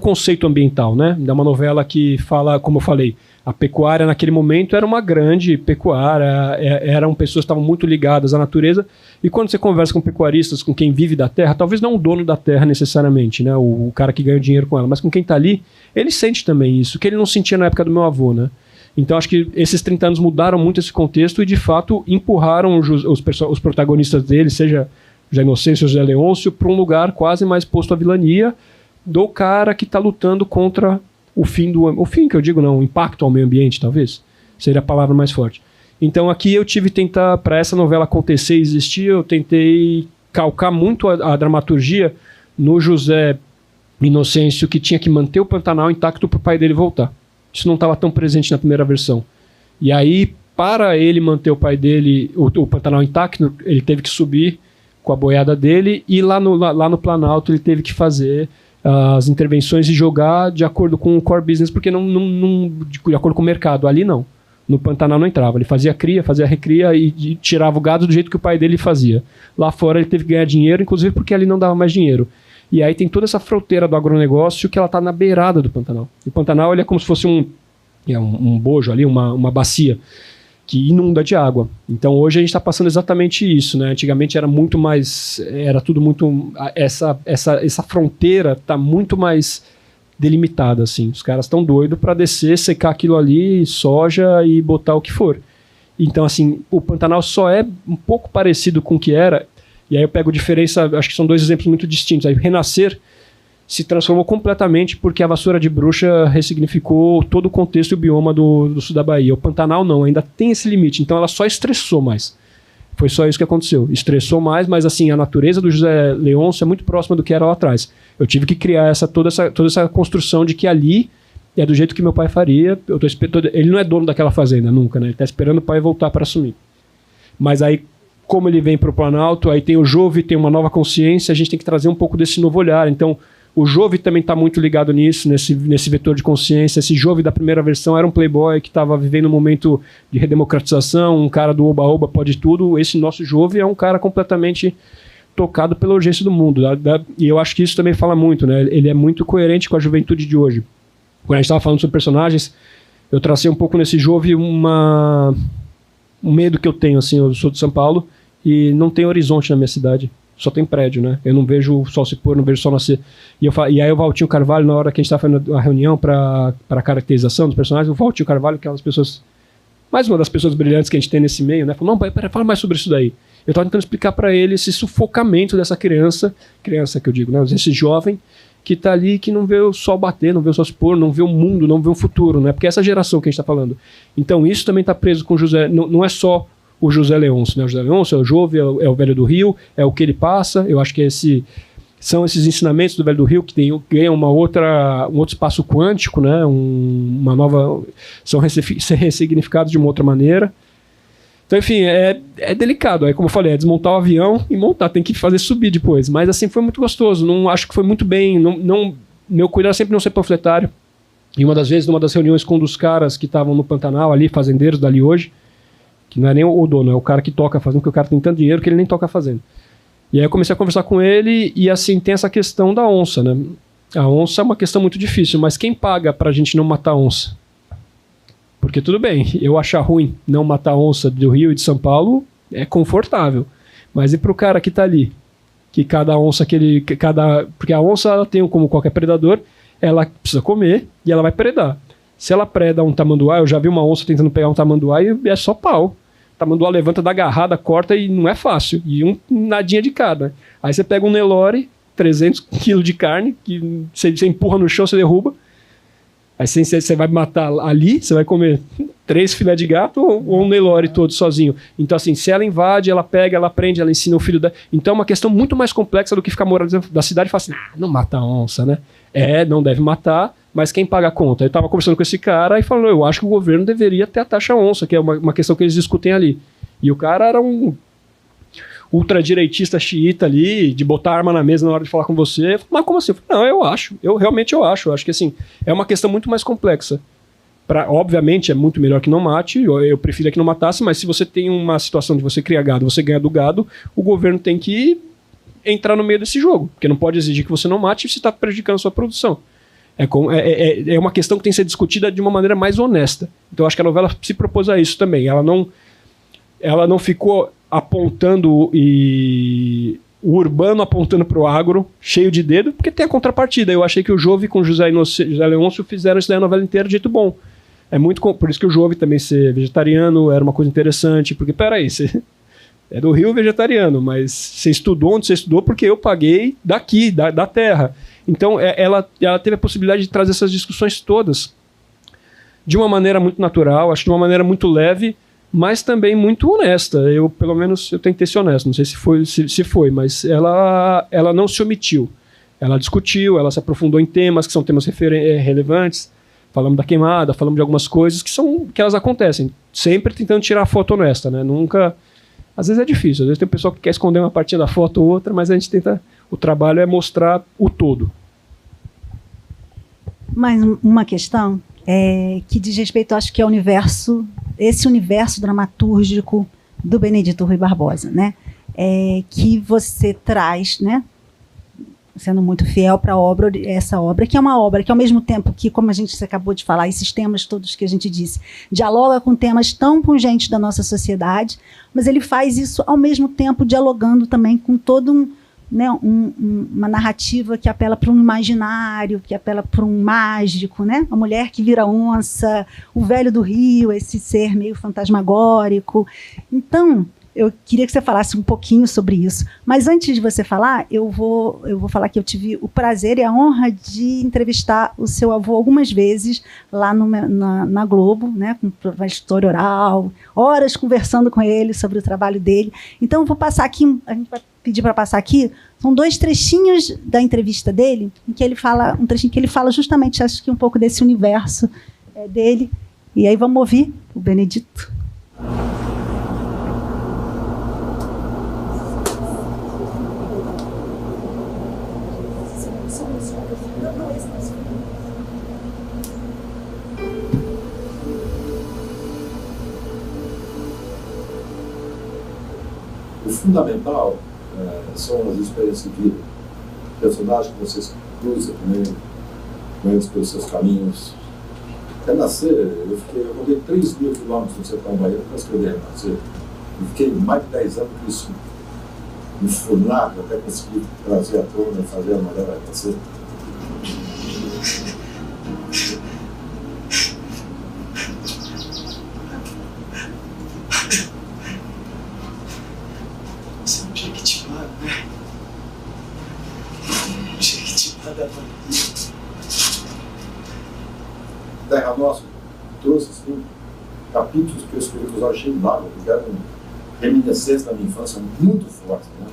conceito ambiental, né? É uma novela que fala, como eu falei, a pecuária naquele momento era uma grande pecuária, eram pessoas que estavam muito ligadas à natureza, e quando você conversa com pecuaristas, com quem vive da terra, talvez não o dono da terra necessariamente, né, o cara que ganha dinheiro com ela, mas com quem está ali, ele sente também isso, que ele não sentia na época do meu avô, né? Então acho que esses 30 anos mudaram muito esse contexto e de fato empurraram os protagonistas dele, seja José Inocêncio ou José Leôncio, para um lugar quase mais posto à vilania do cara que está lutando contra o fim que eu digo não, o impacto ao meio ambiente, talvez, seria a palavra mais forte. Então aqui eu tive que tentar, para essa novela acontecer e existir, eu tentei calcar muito a dramaturgia no José Inocêncio, que tinha que manter o Pantanal intacto para o pai dele voltar. Isso não estava tão presente na primeira versão. E aí, para ele manter o pai dele, o Pantanal intacto, ele teve que subir com a boiada dele, e lá no Planalto ele teve que fazer as intervenções e jogar de acordo com o core business, porque de acordo com o mercado. Ali não. No Pantanal não entrava. Ele fazia cria, fazia recria e tirava o gado do jeito que o pai dele fazia. Lá fora ele teve que ganhar dinheiro, inclusive porque ali não dava mais dinheiro. E aí tem toda essa fronteira do agronegócio que ela está na beirada do Pantanal. E o Pantanal ele é como se fosse um bojo ali, uma bacia que inunda de água. Então hoje a gente está passando exatamente isso, né? Antigamente era muito mais, era tudo muito, essa fronteira está muito mais delimitada, assim. Os caras estão doidos para descer, secar aquilo ali, soja e botar o que for. Então assim, o Pantanal só é um pouco parecido com o que era, e aí eu pego diferença, acho que são dois exemplos muito distintos. Aí Renascer se transformou completamente porque a vassoura de bruxa ressignificou todo o contexto e o bioma do sul da Bahia. O Pantanal não, ainda tem esse limite, então ela só estressou mais. Foi só isso que aconteceu. Estressou mais, mas assim, a natureza do José Leôncio é muito próxima do que era lá atrás. Eu tive que criar toda essa construção de que ali é do jeito que meu pai faria. Ele não é dono daquela fazenda nunca, né? Ele está esperando o pai voltar para assumir. Mas aí, como ele vem para o Planalto, aí tem o Jove, tem uma nova consciência, a gente tem que trazer um pouco desse novo olhar. Então, o Jove também está muito ligado nisso, nesse vetor de consciência. Esse Jove da primeira versão era um playboy que estava vivendo um momento de redemocratização, um cara do oba-oba, pode tudo. Esse nosso Jove é um cara completamente tocado pela urgência do mundo. E eu acho que isso também fala muito, né? Ele é muito coerente com a juventude de hoje. Quando a gente estava falando sobre personagens, eu tracei um pouco nesse Jove um medo que eu tenho. Assim, eu sou de São Paulo e não tem horizonte na minha cidade. Só tem prédio, né? Eu não vejo o sol se pôr, não vejo o sol nascer. E aí o Valtinho Carvalho, na hora que a gente estava fazendo a reunião para a caracterização dos personagens, o Valtinho Carvalho, aquelas pessoas, mais uma das pessoas brilhantes que a gente tem nesse meio, né? Falou, não, pera, fala mais sobre isso daí. Eu estava tentando explicar para ele esse sufocamento dessa criança que eu digo, né? Esse jovem que está ali, que não vê o sol bater, não vê o sol se pôr, não vê o mundo, não vê o futuro, né? Porque é essa geração que a gente está falando. Então isso também está preso com o José. Não é só o José Leôncio, né? O José Leôncio é o Jove, é o Velho do Rio, é o que ele passa. Eu acho que são esses ensinamentos do Velho do Rio que ganham um outro espaço quântico, né? Uma nova, são ressignificados de uma outra maneira. Então, enfim, é delicado. Aí, como eu falei, é desmontar o avião e montar, tem que fazer subir depois. Mas, assim, foi muito gostoso. Não, acho que foi muito bem. Meu cuidado é sempre não ser panfletário. E uma das vezes, numa das reuniões com um dos caras que estavam no Pantanal ali, fazendeiros dali hoje, que não é nem o dono, é o cara que toca fazendo, porque o cara tem tanto dinheiro que ele nem toca fazendo. E aí eu comecei a conversar com ele e, assim, tem essa questão da onça, né? A onça é uma questão muito difícil, mas quem paga pra gente não matar onça? Porque tudo bem, eu achar ruim não matar onça do Rio e de São Paulo é confortável. Mas e pro cara que tá ali? Que cada onça porque a onça, ela tem, como qualquer predador, ela precisa comer e ela vai predar. Se ela preda um tamanduá, eu já vi uma onça tentando pegar um tamanduá e é só pau. O tamanduá levanta da agarrada, corta e não é fácil. E nadinha de cada. Aí você pega um Nelore, 300 kg de carne, que você empurra no chão, você derruba. Aí você vai matar ali, você vai comer 3 filé de gato ou um Nelore todo sozinho. Então, assim, se ela invade, ela pega, ela prende, ela ensina o filho dela. Então é uma questão muito mais complexa do que ficar morando da cidade e falar assim, não mata a onça, né? Não deve matar, mas quem paga a conta? Eu estava conversando com esse cara e falou, eu acho que o governo deveria ter a taxa onça, que é uma questão que eles discutem ali. E o cara era um ultradireitista xiita ali, de botar arma na mesa na hora de falar com você. Mas como assim? Eu falei, não, eu realmente acho. Eu acho que, assim, é uma questão muito mais complexa. Obviamente, é muito melhor que não mate, eu preferia que não matasse, mas se você tem uma situação de você criar gado, você ganhar do gado, o governo tem que entrar no meio desse jogo, porque não pode exigir que você não mate se está prejudicando a sua produção. É uma questão que tem que ser discutida de uma maneira mais honesta. Então, eu acho que a novela se propôs a isso também. Ela não ficou apontando o urbano apontando para o agro, cheio de dedo, porque tem a contrapartida. Eu achei que o Jove com José Leôncio fizeram isso daí a novela inteira de jeito bom. Por isso que o Jove também ser vegetariano era uma coisa interessante, porque peraí, você é do Rio vegetariano, mas você estudou onde você estudou porque eu paguei daqui, da terra. Então ela teve a possibilidade de trazer essas discussões todas de uma maneira muito natural, acho que de uma maneira muito leve, mas também muito honesta. Pelo menos, eu tentei ser honesto. Não sei se foi, mas ela não se omitiu. Ela discutiu, ela se aprofundou em temas que são temas relevantes. Falamos da queimada, falamos de algumas coisas que elas acontecem. Sempre tentando tirar a foto honesta, né? Nunca... Às vezes é difícil. Às vezes tem um pessoal que quer esconder uma partinha da foto ou outra, mas a gente tenta... O trabalho é mostrar o todo. Mais uma questão que diz respeito, acho que é esse universo dramatúrgico do Benedito Rui Barbosa, né? Que você traz, né? Sendo muito fiel para essa obra, que é uma obra que, ao mesmo tempo que, como a gente acabou de falar, esses temas todos que a gente disse, dialoga com temas tão pungentes da nossa sociedade, mas ele faz isso, ao mesmo tempo, dialogando também com todo uma narrativa que apela para um imaginário, que apela para um mágico, né? A mulher que vira onça, o velho do Rio, esse ser meio fantasmagórico. Então, eu queria que você falasse um pouquinho sobre isso. Mas antes de você falar, eu vou falar que eu tive o prazer e a honra de entrevistar o seu avô algumas vezes lá na Globo, né, com uma história oral, horas conversando com ele sobre o trabalho dele. Então, eu vou passar aqui, a gente vai pedir para passar aqui, são 2 trechinhos da entrevista dele, em que ele fala, um trechinho que ele fala justamente, acho que um pouco desse universo dele. E aí vamos ouvir o Benedito. O fundamental são as experiências de vida. Personagens que vocês cruzam com eles pelos seus caminhos. Renascer, eu rodei 3.000 quilômetros no sertão baiano para escrever Renascer. Eu fiquei mais de 10 anos com isso enfurnado até conseguir trazer à tona e fazer a novela Renascer. Terra Nossa trouxe assim, capítulos que eu escrevi que eu achei nada, porque eram reminiscências da minha infância muito fortes, né?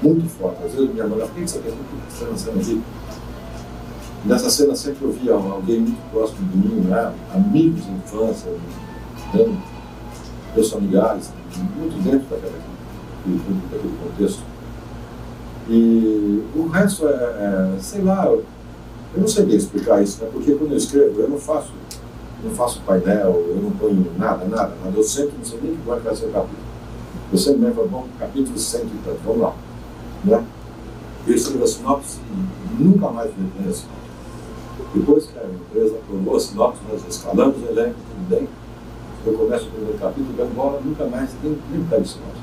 Muito forte. Às vezes minha mulher, por que você quer uma cena aqui? Nessa cena sempre eu via alguém muito próximo de mim, né? Amigos de infância, né? Meus familiares, muito dentro daquele contexto. E o resto sei lá, eu não sei bem explicar isso, né? Porque quando eu escrevo, eu não faço painel, eu não ponho nada, eu sempre não sei nem que vai ser o capítulo. Eu sempre me falo, bom, capítulo 100 e tanto, vamos lá. Né? Eu escrevo a sinopse e nunca mais me lembro a sinopse. Depois que a empresa aprovou a sinopse, nós escalamos o elenco, tudo bem. Eu começo o primeiro capítulo, vou embora, nunca mais nem pego sinopse.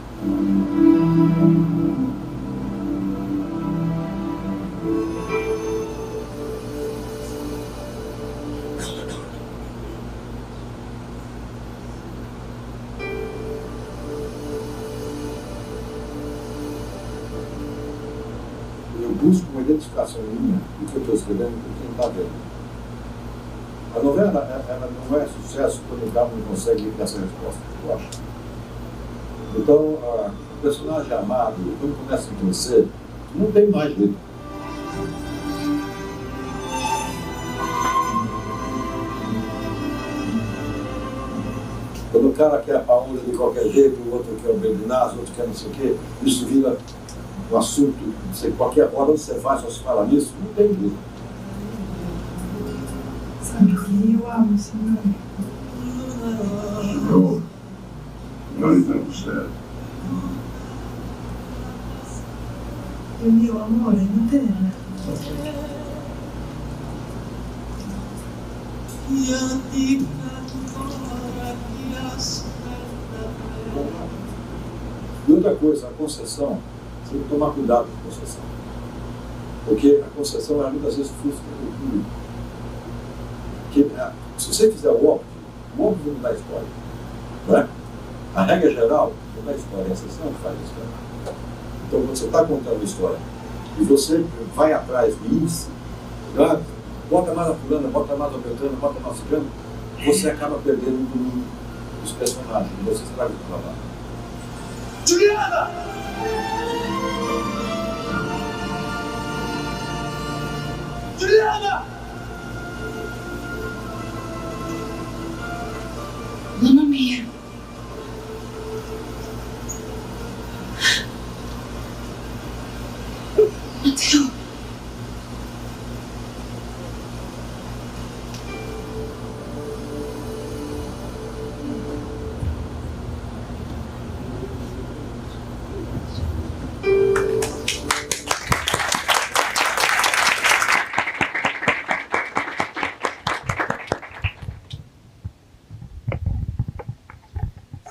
Busco uma identificação minha do que eu estou escrevendo com quem está vendo. A novela ela não é sucesso quando o cara não consegue ir essa resposta, eu acho. Então, o personagem amado, quando começa a crescer, não tem mais jeito. Quando o cara quer a Paola de qualquer jeito, o outro quer o Bernardo, o outro quer não sei o quê, isso vira um assunto, não sei, qualquer hora você vai, só se fala nisso, não tem jeito. Sabe que eu amo esse meu amigo. Não entendo certo. E o meu amor é inteiro. E outra coisa, a concessão, você tem que tomar cuidado com a concessão. Porque a concessão muitas vezes frustra o público. Se você fizer o óbvio não dá história. Não é? A regra geral não dá história, a exceção faz história. Então, quando você está contando uma história e você vai atrás de índice, né? Bota mais a fulana, bota mais a beltrana, bota mais a ciclana, você acaba perdendo os personagens, você estraga o trabalho. Juliana! Juliana! Dona Mia. Mateu.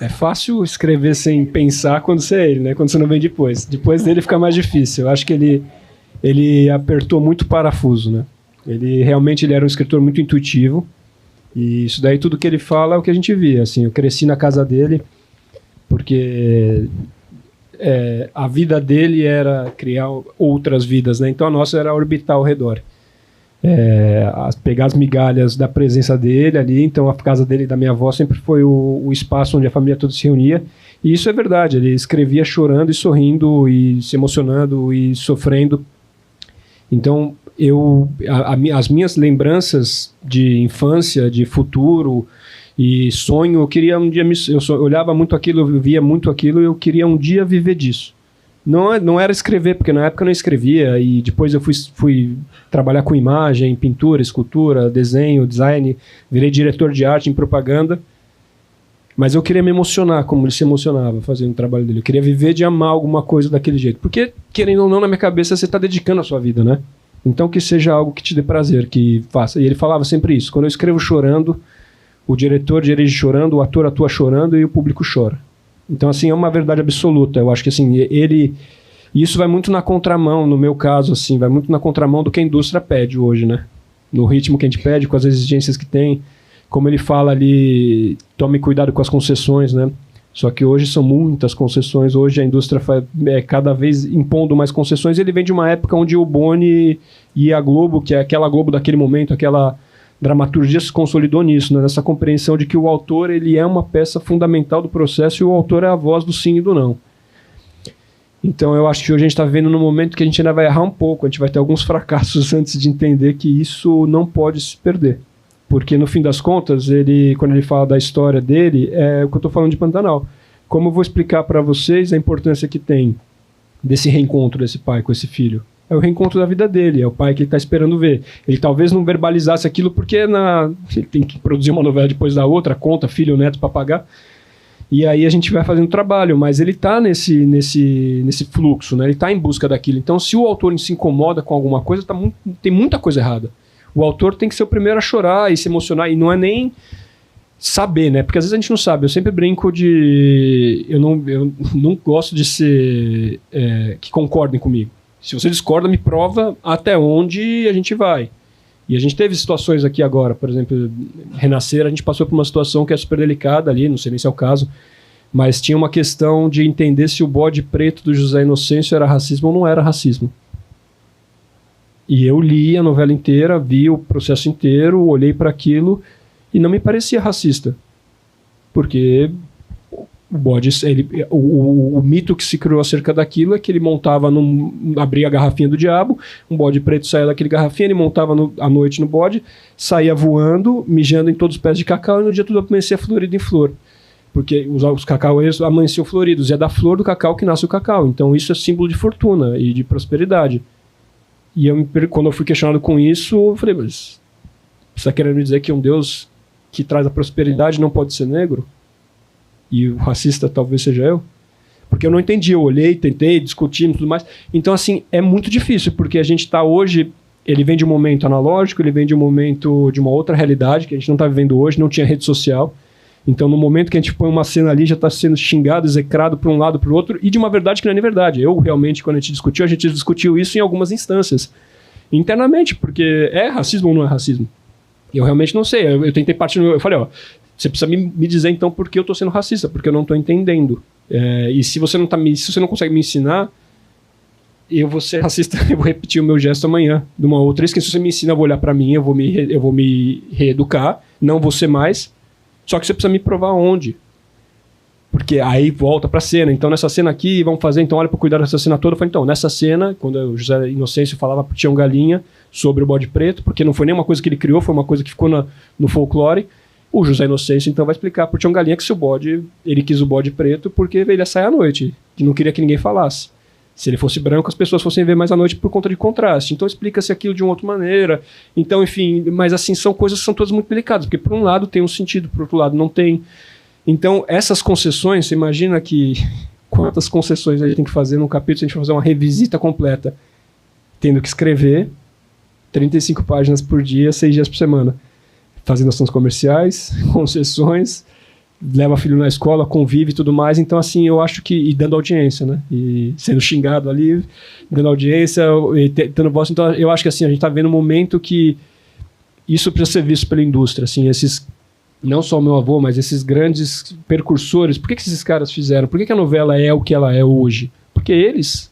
É fácil escrever sem pensar quando você é ele, né? Quando você não vem depois. Depois dele fica mais difícil. Eu acho que ele apertou muito o parafuso, né? Ele era um escritor muito intuitivo. E isso daí, tudo que ele fala é o que a gente via. Assim, eu cresci na casa dele porque a vida dele era criar outras vidas, né? Então a nossa era orbitar ao redor. Pegar as migalhas da presença dele ali. Então a casa dele e da minha avó sempre foi o espaço onde a família toda se reunia, e isso é verdade. Ele escrevia chorando e sorrindo e se emocionando e sofrendo. Então as minhas lembranças de infância, de futuro e sonho, eu queria um dia eu olhava muito aquilo, eu via muito aquilo e eu queria um dia viver disso. Não era escrever, porque na época eu não escrevia, e depois eu fui trabalhar com imagem, pintura, escultura, desenho, design, virei diretor de arte em propaganda, mas eu queria me emocionar como ele se emocionava fazendo o trabalho dele. Eu queria viver de amar alguma coisa daquele jeito, porque, querendo ou não, na minha cabeça você está dedicando a sua vida, né? Então que seja algo que te dê prazer, que faça. E ele falava sempre isso: quando eu escrevo chorando, o diretor dirige chorando, o ator atua chorando e o público chora. Então, assim, é uma verdade absoluta. Eu acho que, assim, e isso vai muito na contramão, no meu caso, assim, vai muito na contramão do que a indústria pede hoje, né? No ritmo que a gente pede, com as exigências que tem. Como ele fala ali, tome cuidado com as concessões, né? Só que hoje são muitas concessões. Hoje a indústria cada vez impondo mais concessões. Ele vem de uma época onde o Boni e a Globo, que é aquela Globo daquele momento, aquela dramaturgia se consolidou nisso, né? Nessa compreensão de que o autor ele é uma peça fundamental do processo e o autor é a voz do sim e do não. Então eu acho que hoje a gente está vivendo num momento que a gente ainda vai errar um pouco, a gente vai ter alguns fracassos antes de entender que isso não pode se perder. Porque no fim das contas, quando ele fala da história dele, é o que eu estou falando de Pantanal. Como eu vou explicar para vocês a importância que tem desse reencontro desse pai com esse filho? É o reencontro da vida dele, é o pai que ele está esperando ver. Ele talvez não verbalizasse aquilo porque ele tem que produzir uma novela depois da outra, conta, filho, neto para pagar. E aí a gente vai fazendo trabalho, mas ele está nesse fluxo, né? Ele está em busca daquilo. Então, se o autor se incomoda com alguma coisa, tem muita coisa errada. O autor tem que ser o primeiro a chorar e se emocionar, e não é nem saber, né? Porque às vezes a gente não sabe. Eu sempre brinco de... Eu não gosto de ser... que concordem comigo. Se você discorda, me prova até onde a gente vai. E a gente teve situações aqui agora, por exemplo, Renascer, a gente passou por uma situação que é super delicada ali, não sei nem se é o caso, mas tinha uma questão de entender se o bode preto do José Inocêncio era racismo ou não era racismo. E eu li a novela inteira, vi o processo inteiro, olhei para aquilo e não me parecia racista. Porque o bode, o mito que se criou acerca daquilo é que ele montava, abria a garrafinha do diabo, um bode preto saía daquele garrafinha, ele montava à noite no bode, saía voando, mijando em todos os pés de cacau e no dia tudo amanhecia florido em flor. Porque os cacaueiros amanheciam floridos, e é da flor do cacau que nasce o cacau. Então isso é símbolo de fortuna e de prosperidade. E quando eu fui questionado com isso, eu falei, mas você está querendo me dizer que um Deus que traz a prosperidade não pode ser negro? E o racista talvez seja eu? Porque eu não entendi, eu olhei, tentei, discuti e tudo mais. Então, assim, é muito difícil, porque a gente está hoje, ele vem de um momento analógico, ele vem de um momento de uma outra realidade, que a gente não está vivendo hoje, não tinha rede social. Então, no momento que a gente põe uma cena ali, já está sendo xingado, execrado para um lado, para o outro, e de uma verdade que não é nem verdade. Eu, realmente, quando a gente discutiu isso em algumas instâncias. Internamente, porque é racismo ou não é racismo? Eu realmente não sei. Eu tentei partir... Eu falei, você precisa me dizer, então, por que eu estou sendo racista, porque eu não estou entendendo. E se você não consegue me ensinar, eu vou ser racista, eu vou repetir o meu gesto amanhã, de uma outra. Se você me ensina, eu vou olhar para mim, eu vou me reeducar, não vou ser mais. Só que você precisa me provar onde. Porque aí volta pra cena. Então, nessa cena aqui, vamos fazer... Então, olha para cuidar dessa cena toda. Eu falei, então, nessa cena, quando o José Inocêncio falava pro Tião Galinha sobre o bode preto, porque não foi nem uma coisa que ele criou, foi uma coisa que ficou no folclore, o José Inocêncio, então, vai explicar pro Tião Galinha que se o bode... Ele quis o bode preto porque ele ia sair à noite. Que não queria que ninguém falasse. Se ele fosse branco, as pessoas fossem ver mais à noite por conta de contraste. Então, explica-se aquilo de uma outra maneira. Então, enfim... Mas, assim, são coisas que são todas muito delicadas. Porque, por um lado, tem um sentido, por outro lado, não tem... Então, essas concessões, você imagina que quantas concessões a gente tem que fazer num capítulo se a gente fazer uma revisita completa, tendo que escrever 35 páginas por dia, 6 dias por semana, fazendo ações comerciais, concessões, leva filho na escola, convive e tudo mais. Então, assim, eu acho que... E dando audiência, né? E sendo xingado ali, dando audiência, e tendo voz. Então, eu acho que, assim, a gente está vendo um momento que isso precisa ser visto pela indústria, assim, esses... Não só o meu avô, mas esses grandes percursores. Por que esses caras fizeram? Por que a novela é o que ela é hoje? Porque eles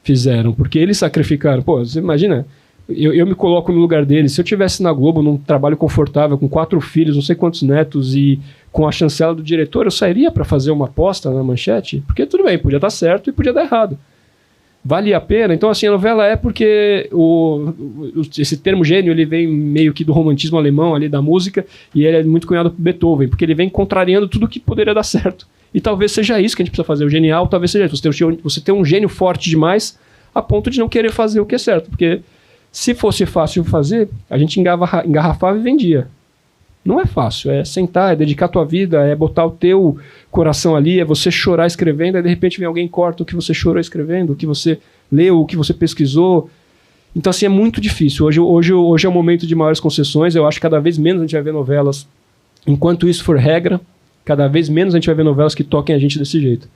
fizeram, porque eles sacrificaram. Pô, você imagina, eu me coloco no lugar deles. Se eu estivesse na Globo, num trabalho confortável, com 4 filhos, não sei quantos netos, e com a chancela do diretor, eu sairia para fazer uma aposta na Manchete? Porque tudo bem, podia dar certo e podia dar errado. Valia a pena? Então, assim, a novela é porque esse termo gênio, ele vem meio que do romantismo alemão ali da música, e ele é muito cunhado por Beethoven, porque ele vem contrariando tudo que poderia dar certo. E talvez seja isso que a gente precisa fazer. O genial talvez seja isso. Você ter um gênio forte demais a ponto de não querer fazer o que é certo. Porque se fosse fácil fazer, a gente engarrafava e vendia. Não é fácil, é sentar, é dedicar a tua vida, é botar o teu coração ali, é você chorar escrevendo, aí de repente vem alguém e corta o que você chorou escrevendo, o que você leu, o que você pesquisou. Então, assim, é muito difícil. Hoje é um momento de maiores concessões, eu acho que cada vez menos a gente vai ver novelas. Enquanto isso for regra, cada vez menos a gente vai ver novelas que toquem a gente desse jeito.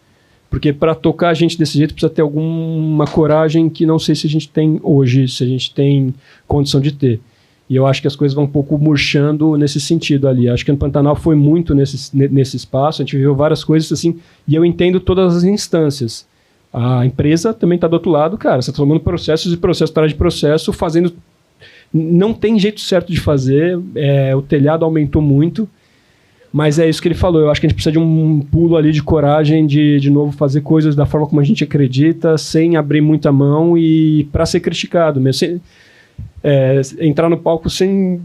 Porque para tocar a gente desse jeito precisa ter alguma coragem que não sei se a gente tem hoje, se a gente tem condição de ter. E eu acho que as coisas vão um pouco murchando nesse sentido ali. Acho que no Pantanal foi muito nesse espaço, a gente viveu várias coisas assim, e eu entendo todas as instâncias. A empresa também está do outro lado, cara, você está tomando processos e processos atrás de processo, fazendo não tem jeito certo de fazer, o telhado aumentou muito, mas é isso que ele falou, eu acho que a gente precisa de um pulo ali de coragem de novo, fazer coisas da forma como a gente acredita, sem abrir muita mão e para ser criticado mesmo, entrar no palco sem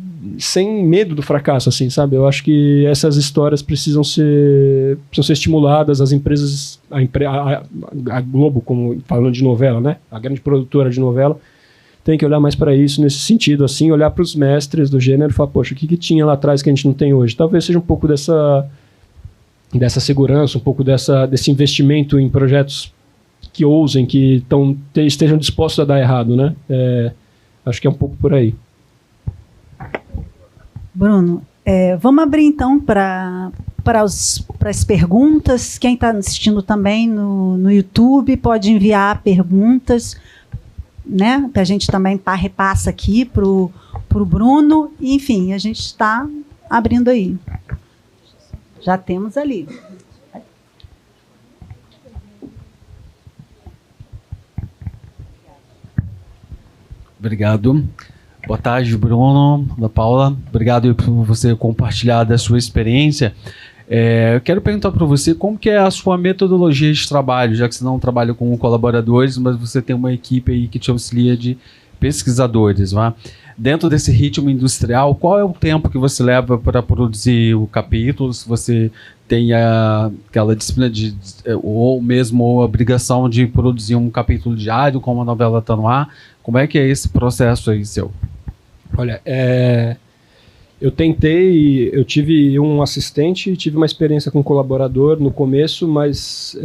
medo do fracasso, assim, sabe? Eu acho que essas histórias precisam ser estimuladas, as empresas, a Globo, como falando de novela, né? A grande produtora de novela, tem que olhar mais para isso, nesse sentido, assim, olhar para os mestres do gênero e falar, poxa, o que tinha lá atrás que a gente não tem hoje? Talvez seja um pouco dessa segurança, um pouco desse investimento em projetos que ousem, que estejam dispostos a dar errado, né? Acho que é um pouco por aí. Bruno, vamos abrir então para as perguntas. Quem está assistindo também no YouTube pode enviar perguntas, né? Que a gente também repassa aqui para o Bruno. Enfim, a gente está abrindo aí. Já temos ali. Obrigado. Boa tarde, Bruno, Ana Paula. Obrigado por você compartilhar da sua experiência. Eu quero perguntar para você como que é a sua metodologia de trabalho, já que você não trabalha com colaboradores, mas você tem uma equipe aí que te auxilia de pesquisadores, não é? Dentro desse ritmo industrial, qual é o tempo que você leva para produzir o capítulo? Se você tem aquela disciplina ou mesmo a obrigação de produzir um capítulo diário, como a novela está no ar, como é que é esse processo aí seu? Olha, eu tive um assistente, tive uma experiência com um colaborador no começo, mas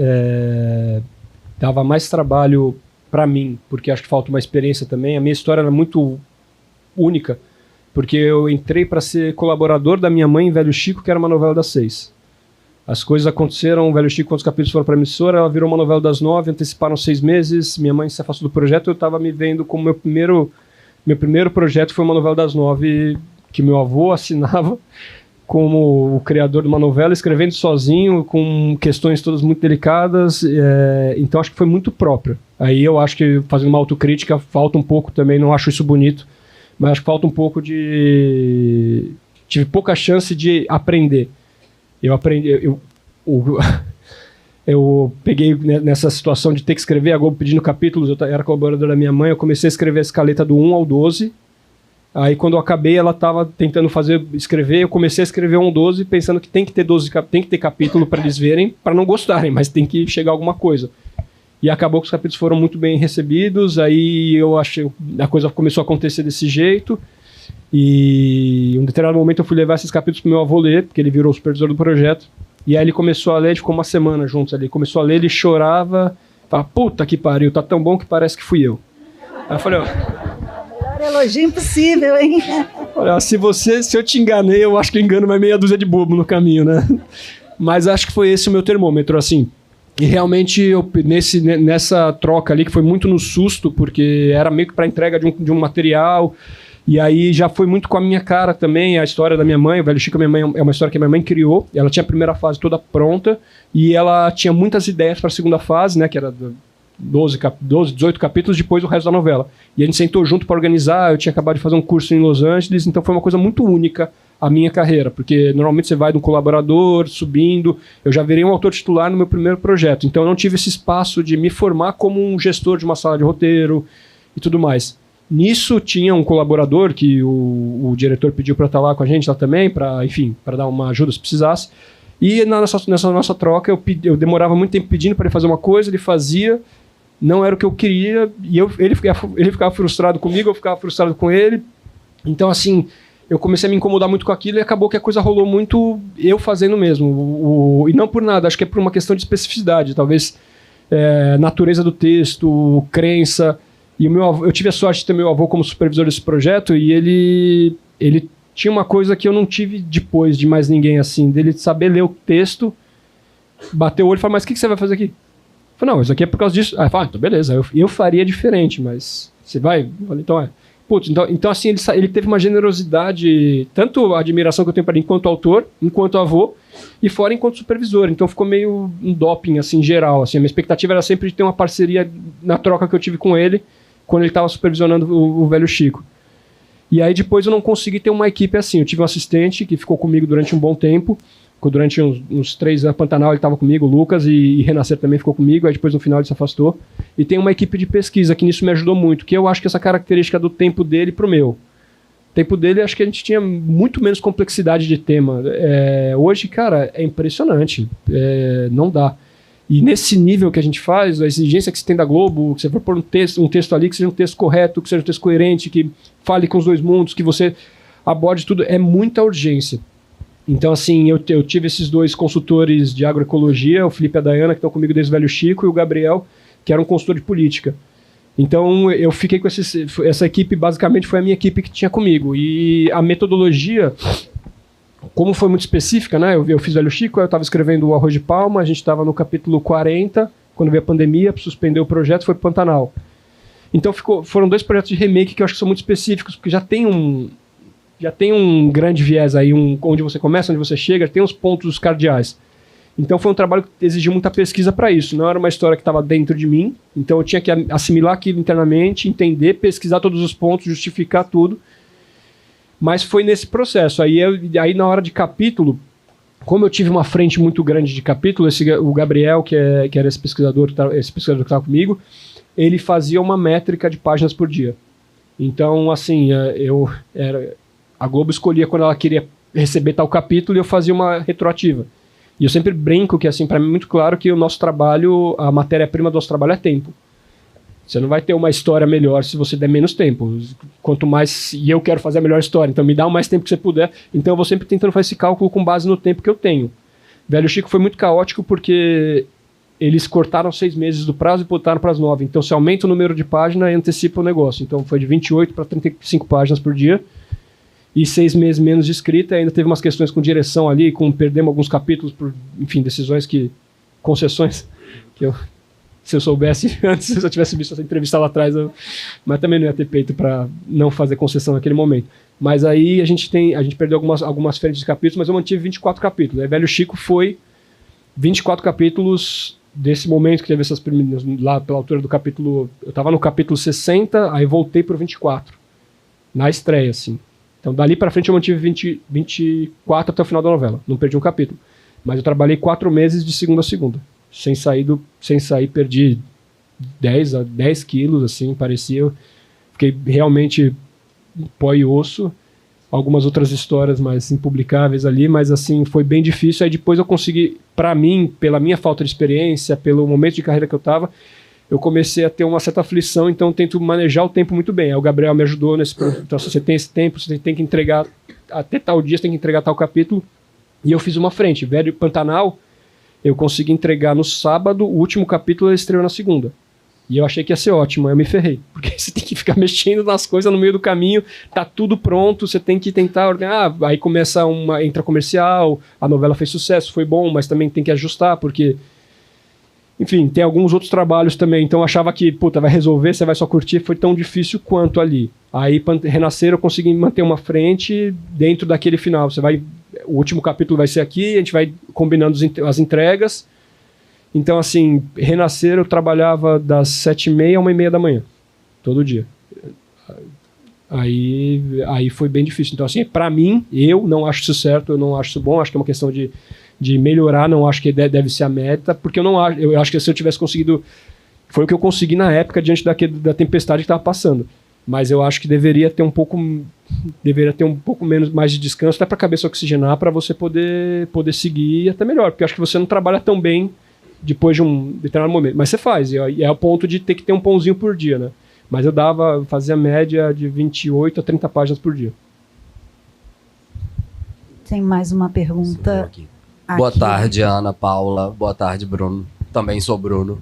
dava mais trabalho para mim, porque acho que falta uma experiência também. A minha história era muito única, porque eu entrei para ser colaborador da minha mãe em Velho Chico, que era uma novela das 6. As coisas aconteceram, Velho Chico, quando os capítulos foram para a emissora, ela virou uma novela das 9, anteciparam 6 meses, minha mãe se afastou do projeto, eu estava me vendo como meu primeiro projeto foi uma novela das 9, que meu avô assinava como o criador de uma novela, escrevendo sozinho, com questões todas muito delicadas, então acho que foi muito próprio. Aí eu acho que, fazendo uma autocrítica, falta um pouco também, não acho isso bonito, mas acho que falta um pouco tive pouca chance de aprender. Eu peguei nessa situação de ter que escrever a Globo pedindo capítulos, eu era colaborador da minha mãe, eu comecei a escrever a escaleta do 1 ao 12, aí quando eu acabei ela estava tentando escrever, eu comecei a escrever 1 ao 12 pensando que tem que ter capítulo para eles verem, para não gostarem, mas tem que chegar alguma coisa. E acabou que os capítulos foram muito bem recebidos, aí eu achei, a coisa começou a acontecer desse jeito, e em um determinado momento eu fui levar esses capítulos pro meu avô ler, porque ele virou o supervisor do projeto, e aí ele começou a ler, a gente ficou uma semana juntos ali, começou a ler, ele chorava, falava, puta que pariu, tá tão bom que parece que fui eu. Aí eu falei, melhor elogio impossível, hein? Olha, se eu te enganei, eu acho que eu engano mais meia dúzia de bobo no caminho, né? Mas acho que foi esse o meu termômetro, assim. E realmente, nessa troca ali, que foi muito no susto, porque era meio que para entrega de um material, e aí já foi muito com a minha cara também, a história da minha mãe, o Velho Chico, minha mãe, é uma história que a minha mãe criou, ela tinha a primeira fase toda pronta, e ela tinha muitas ideias para a segunda fase, né, que era 18 capítulos, depois o resto da novela. E a gente sentou junto para organizar, eu tinha acabado de fazer um curso em Los Angeles, então foi uma coisa muito única a minha carreira, porque normalmente você vai de um colaborador, subindo, eu já virei um autor titular no meu primeiro projeto, então eu não tive esse espaço de me formar como um gestor de uma sala de roteiro e tudo mais. Nisso tinha um colaborador que o diretor pediu para estar lá com a gente lá também, para dar uma ajuda se precisasse, e nessa nossa troca eu demorava muito tempo pedindo para ele fazer uma coisa, ele fazia, não era o que eu queria, e ele ficava frustrado comigo, eu ficava frustrado com ele, então assim, eu comecei a me incomodar muito com aquilo e acabou que a coisa rolou muito eu fazendo mesmo. E não por nada, acho que é por uma questão de especificidade, talvez natureza do texto, crença. E eu tive a sorte de ter meu avô como supervisor desse projeto e ele tinha uma coisa que eu não tive depois de mais ninguém, assim, dele saber ler o texto, bater o olho e falar, mas o que você vai fazer aqui? Eu falei, não, isso aqui é por causa disso. Aí eu falei, então beleza, eu faria diferente, mas você vai? Eu falei, então Putz, então assim, ele teve uma generosidade, tanto a admiração que eu tenho para ele enquanto autor, enquanto avô, e fora enquanto supervisor. Então ficou meio um doping, assim, geral. Assim, a minha expectativa era sempre de ter uma parceria na troca que eu tive com ele, quando ele estava supervisionando o Velho Chico. E aí depois eu não consegui ter uma equipe assim. Eu tive um assistente que ficou comigo durante um bom tempo. Durante uns 3 anos, Pantanal ele estava comigo, o Lucas, e Renascer também ficou comigo. Aí depois no final ele se afastou. E tem uma equipe de pesquisa que nisso me ajudou muito, que eu acho que essa característica do tempo dele pro meu. O tempo dele, acho que a gente tinha muito menos complexidade de tema. Hoje, cara, é impressionante. Não dá. E nesse nível que a gente faz, a exigência que se tem da Globo, que você for pôr um texto ali, que seja um texto correto, que seja um texto coerente, que fale com os dois mundos, que você aborde tudo, é muita urgência. Então, assim, eu tive esses 2 consultores de agroecologia, o Felipe e a Dayana, que estão comigo desde o Velho Chico, e o Gabriel, que era um consultor de política. Então, eu fiquei com essa equipe, basicamente foi a minha equipe que tinha comigo. E a metodologia, como foi muito específica, né? Eu fiz Velho Chico, eu estava escrevendo o Arroz de Palma, a gente estava no capítulo 40, quando veio a pandemia, suspendeu o projeto, foi para o Pantanal. Então, foram 2 projetos de remake que eu acho que são muito específicos, porque já tem um grande viés aí, onde você começa, onde você chega, tem uns pontos cardeais. Então foi um trabalho que exigiu muita pesquisa para isso. Não era uma história que estava dentro de mim, então eu tinha que assimilar aquilo internamente, entender, pesquisar todos os pontos, justificar tudo. Mas foi nesse processo. Aí na hora de capítulo, como eu tive uma frente muito grande de capítulo, o Gabriel, que era esse pesquisador que estava comigo, ele fazia uma métrica de páginas por dia. Então, assim, a Globo escolhia quando ela queria receber tal capítulo e eu fazia uma retroativa. E eu sempre brinco que, assim, para mim é muito claro que o nosso trabalho, a matéria-prima do nosso trabalho é tempo. Você não vai ter uma história melhor se você der menos tempo. Quanto mais... E eu quero fazer a melhor história, então me dá o mais tempo que você puder. Então eu vou sempre tentando fazer esse cálculo com base no tempo que eu tenho. Velho Chico foi muito caótico porque eles cortaram 6 meses do prazo e botaram para as 9. Então se aumenta o número de páginas e antecipa o negócio. Então foi de 28 para 35 páginas por dia. E 6 meses menos de escrita, ainda teve umas questões com direção ali, perdemos alguns capítulos por, enfim, decisões concessões, que se eu soubesse antes, se eu tivesse visto essa entrevista lá atrás, mas também não ia ter peito para não fazer concessão naquele momento. Mas aí a gente perdeu algumas frentes de capítulos, mas eu mantive 24 capítulos. Aí Velho Chico foi 24 capítulos desse momento que teve essas primeiras, lá pela altura do capítulo, eu estava no capítulo 60, aí voltei para o 24, na estreia, assim. Então, dali para frente eu mantive 24 até o final da novela. Não perdi um capítulo. Mas eu trabalhei 4 meses de segunda a segunda. Sem sair, perdi 10 quilos, assim, parecia. Fiquei realmente pó e osso. Algumas outras histórias mais impublicáveis ali, mas, assim, foi bem difícil. Aí depois eu consegui, para mim, pela minha falta de experiência, pelo momento de carreira que eu estava, eu comecei a ter uma certa aflição, então eu tento manejar o tempo muito bem. Aí o Gabriel me ajudou nesse projeto. Então, se você tem esse tempo, você tem que entregar até tal dia, você tem que entregar tal capítulo. E eu fiz uma frente. Velho Pantanal, eu consegui entregar no sábado, o último capítulo ele estreou na segunda. E eu achei que ia ser ótimo, aí eu me ferrei. Porque você tem que ficar mexendo nas coisas no meio do caminho, tá tudo pronto, você tem que tentar ordenar. Aí começa entra comercial, a novela fez sucesso, foi bom, mas também tem que ajustar, porque... Enfim, tem alguns outros trabalhos também, então eu achava que, vai resolver, você vai só curtir, foi tão difícil quanto ali. Aí, Renascer, eu consegui manter uma frente dentro daquele final. O último capítulo vai ser aqui, a gente vai combinando as entregas. Então, assim, Renascer eu trabalhava das 7h30 a 1h30 da manhã, todo dia. Aí foi bem difícil. Então, assim, pra mim, eu não acho isso certo, eu não acho isso bom, acho que é uma questão de melhorar, não acho que deve ser a meta, porque eu acho que se eu tivesse conseguido, foi o que eu consegui na época diante da tempestade que estava passando, mas eu acho que deveria ter um pouco menos mais de descanso, até para a cabeça oxigenar, para você poder seguir até melhor, porque eu acho que você não trabalha tão bem depois de um determinado momento, mas você faz, e é o ponto de ter que ter um pãozinho por dia, né? Mas eu fazia média de 28 a 30 páginas por dia. Tem mais uma pergunta. Boa tarde, Ana Paula. Boa tarde, Bruno. Também sou Bruno.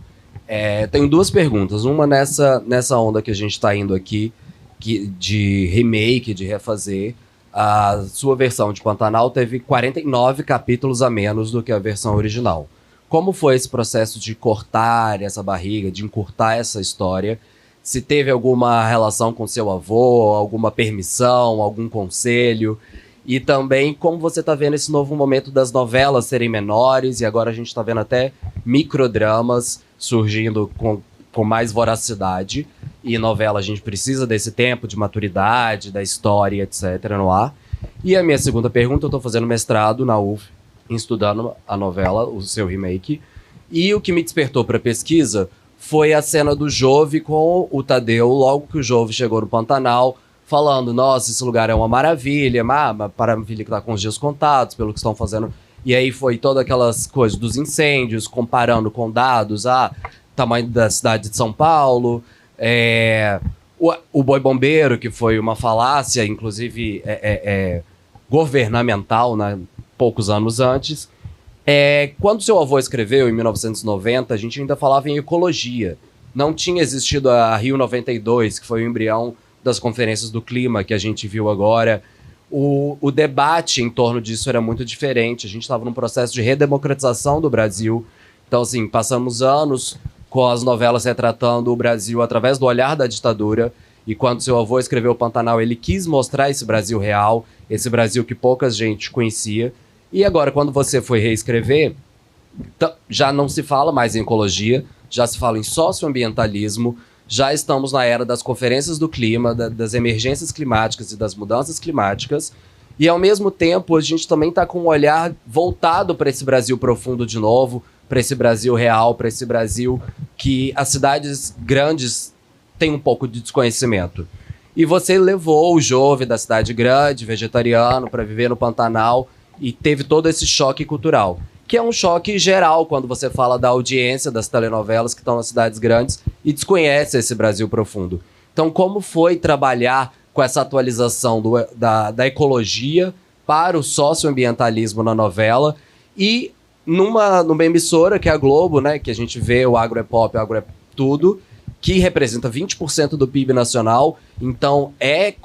Tenho 2 perguntas. Uma nessa onda que a gente está indo aqui, de remake, de refazer. A sua versão de Pantanal teve 49 capítulos a menos do que a versão original. Como foi esse processo de cortar essa barriga, de encurtar essa história? Se teve alguma relação com seu avô, alguma permissão, algum conselho? E também como você está vendo esse novo momento das novelas serem menores, e agora a gente está vendo até microdramas surgindo com mais voracidade. e novela a gente precisa desse tempo de maturidade, da história, etc. no ar. E a minha segunda pergunta, eu tô fazendo mestrado na UF, estudando a novela, o seu remake, e o que me despertou para pesquisa foi a cena do Jove com o Tadeu, logo que o Jove chegou no Pantanal, falando, nossa, esse lugar é uma maravilha, uma maravilha que tá com os dias contados, pelo que estão fazendo. E aí foi todas aquelas coisas dos incêndios, comparando com dados, tamanho da cidade de São Paulo, o boi bombeiro, que foi uma falácia, inclusive governamental, né, poucos anos antes. Quando seu avô escreveu, em 1990, a gente ainda falava em ecologia. Não tinha existido a Rio 92, que foi o embrião das conferências do clima que a gente viu agora. O debate em torno disso era muito diferente. A gente estava num processo de redemocratização do Brasil. Então, assim, passamos anos com as novelas retratando o Brasil através do olhar da ditadura. E quando seu avô escreveu o Pantanal, ele quis mostrar esse Brasil real, esse Brasil que pouca gente conhecia. E agora, quando você foi reescrever, já não se fala mais em ecologia, já se fala em socioambientalismo, já estamos na era das conferências do clima, das emergências climáticas e das mudanças climáticas, e ao mesmo tempo a gente também está com um olhar voltado para esse Brasil profundo de novo, para esse Brasil real, para esse Brasil que as cidades grandes têm um pouco de desconhecimento. E você levou o Jove da cidade grande, vegetariano, para viver no Pantanal, e teve todo esse choque cultural, que é um choque geral quando você fala da audiência das telenovelas que estão nas cidades grandes e desconhece esse Brasil profundo. Então, como foi trabalhar com essa atualização da ecologia para o socioambientalismo na novela e numa emissora que é a Globo, né, que a gente vê o agro é pop, o agro é tudo, que representa 20% do PIB nacional, então é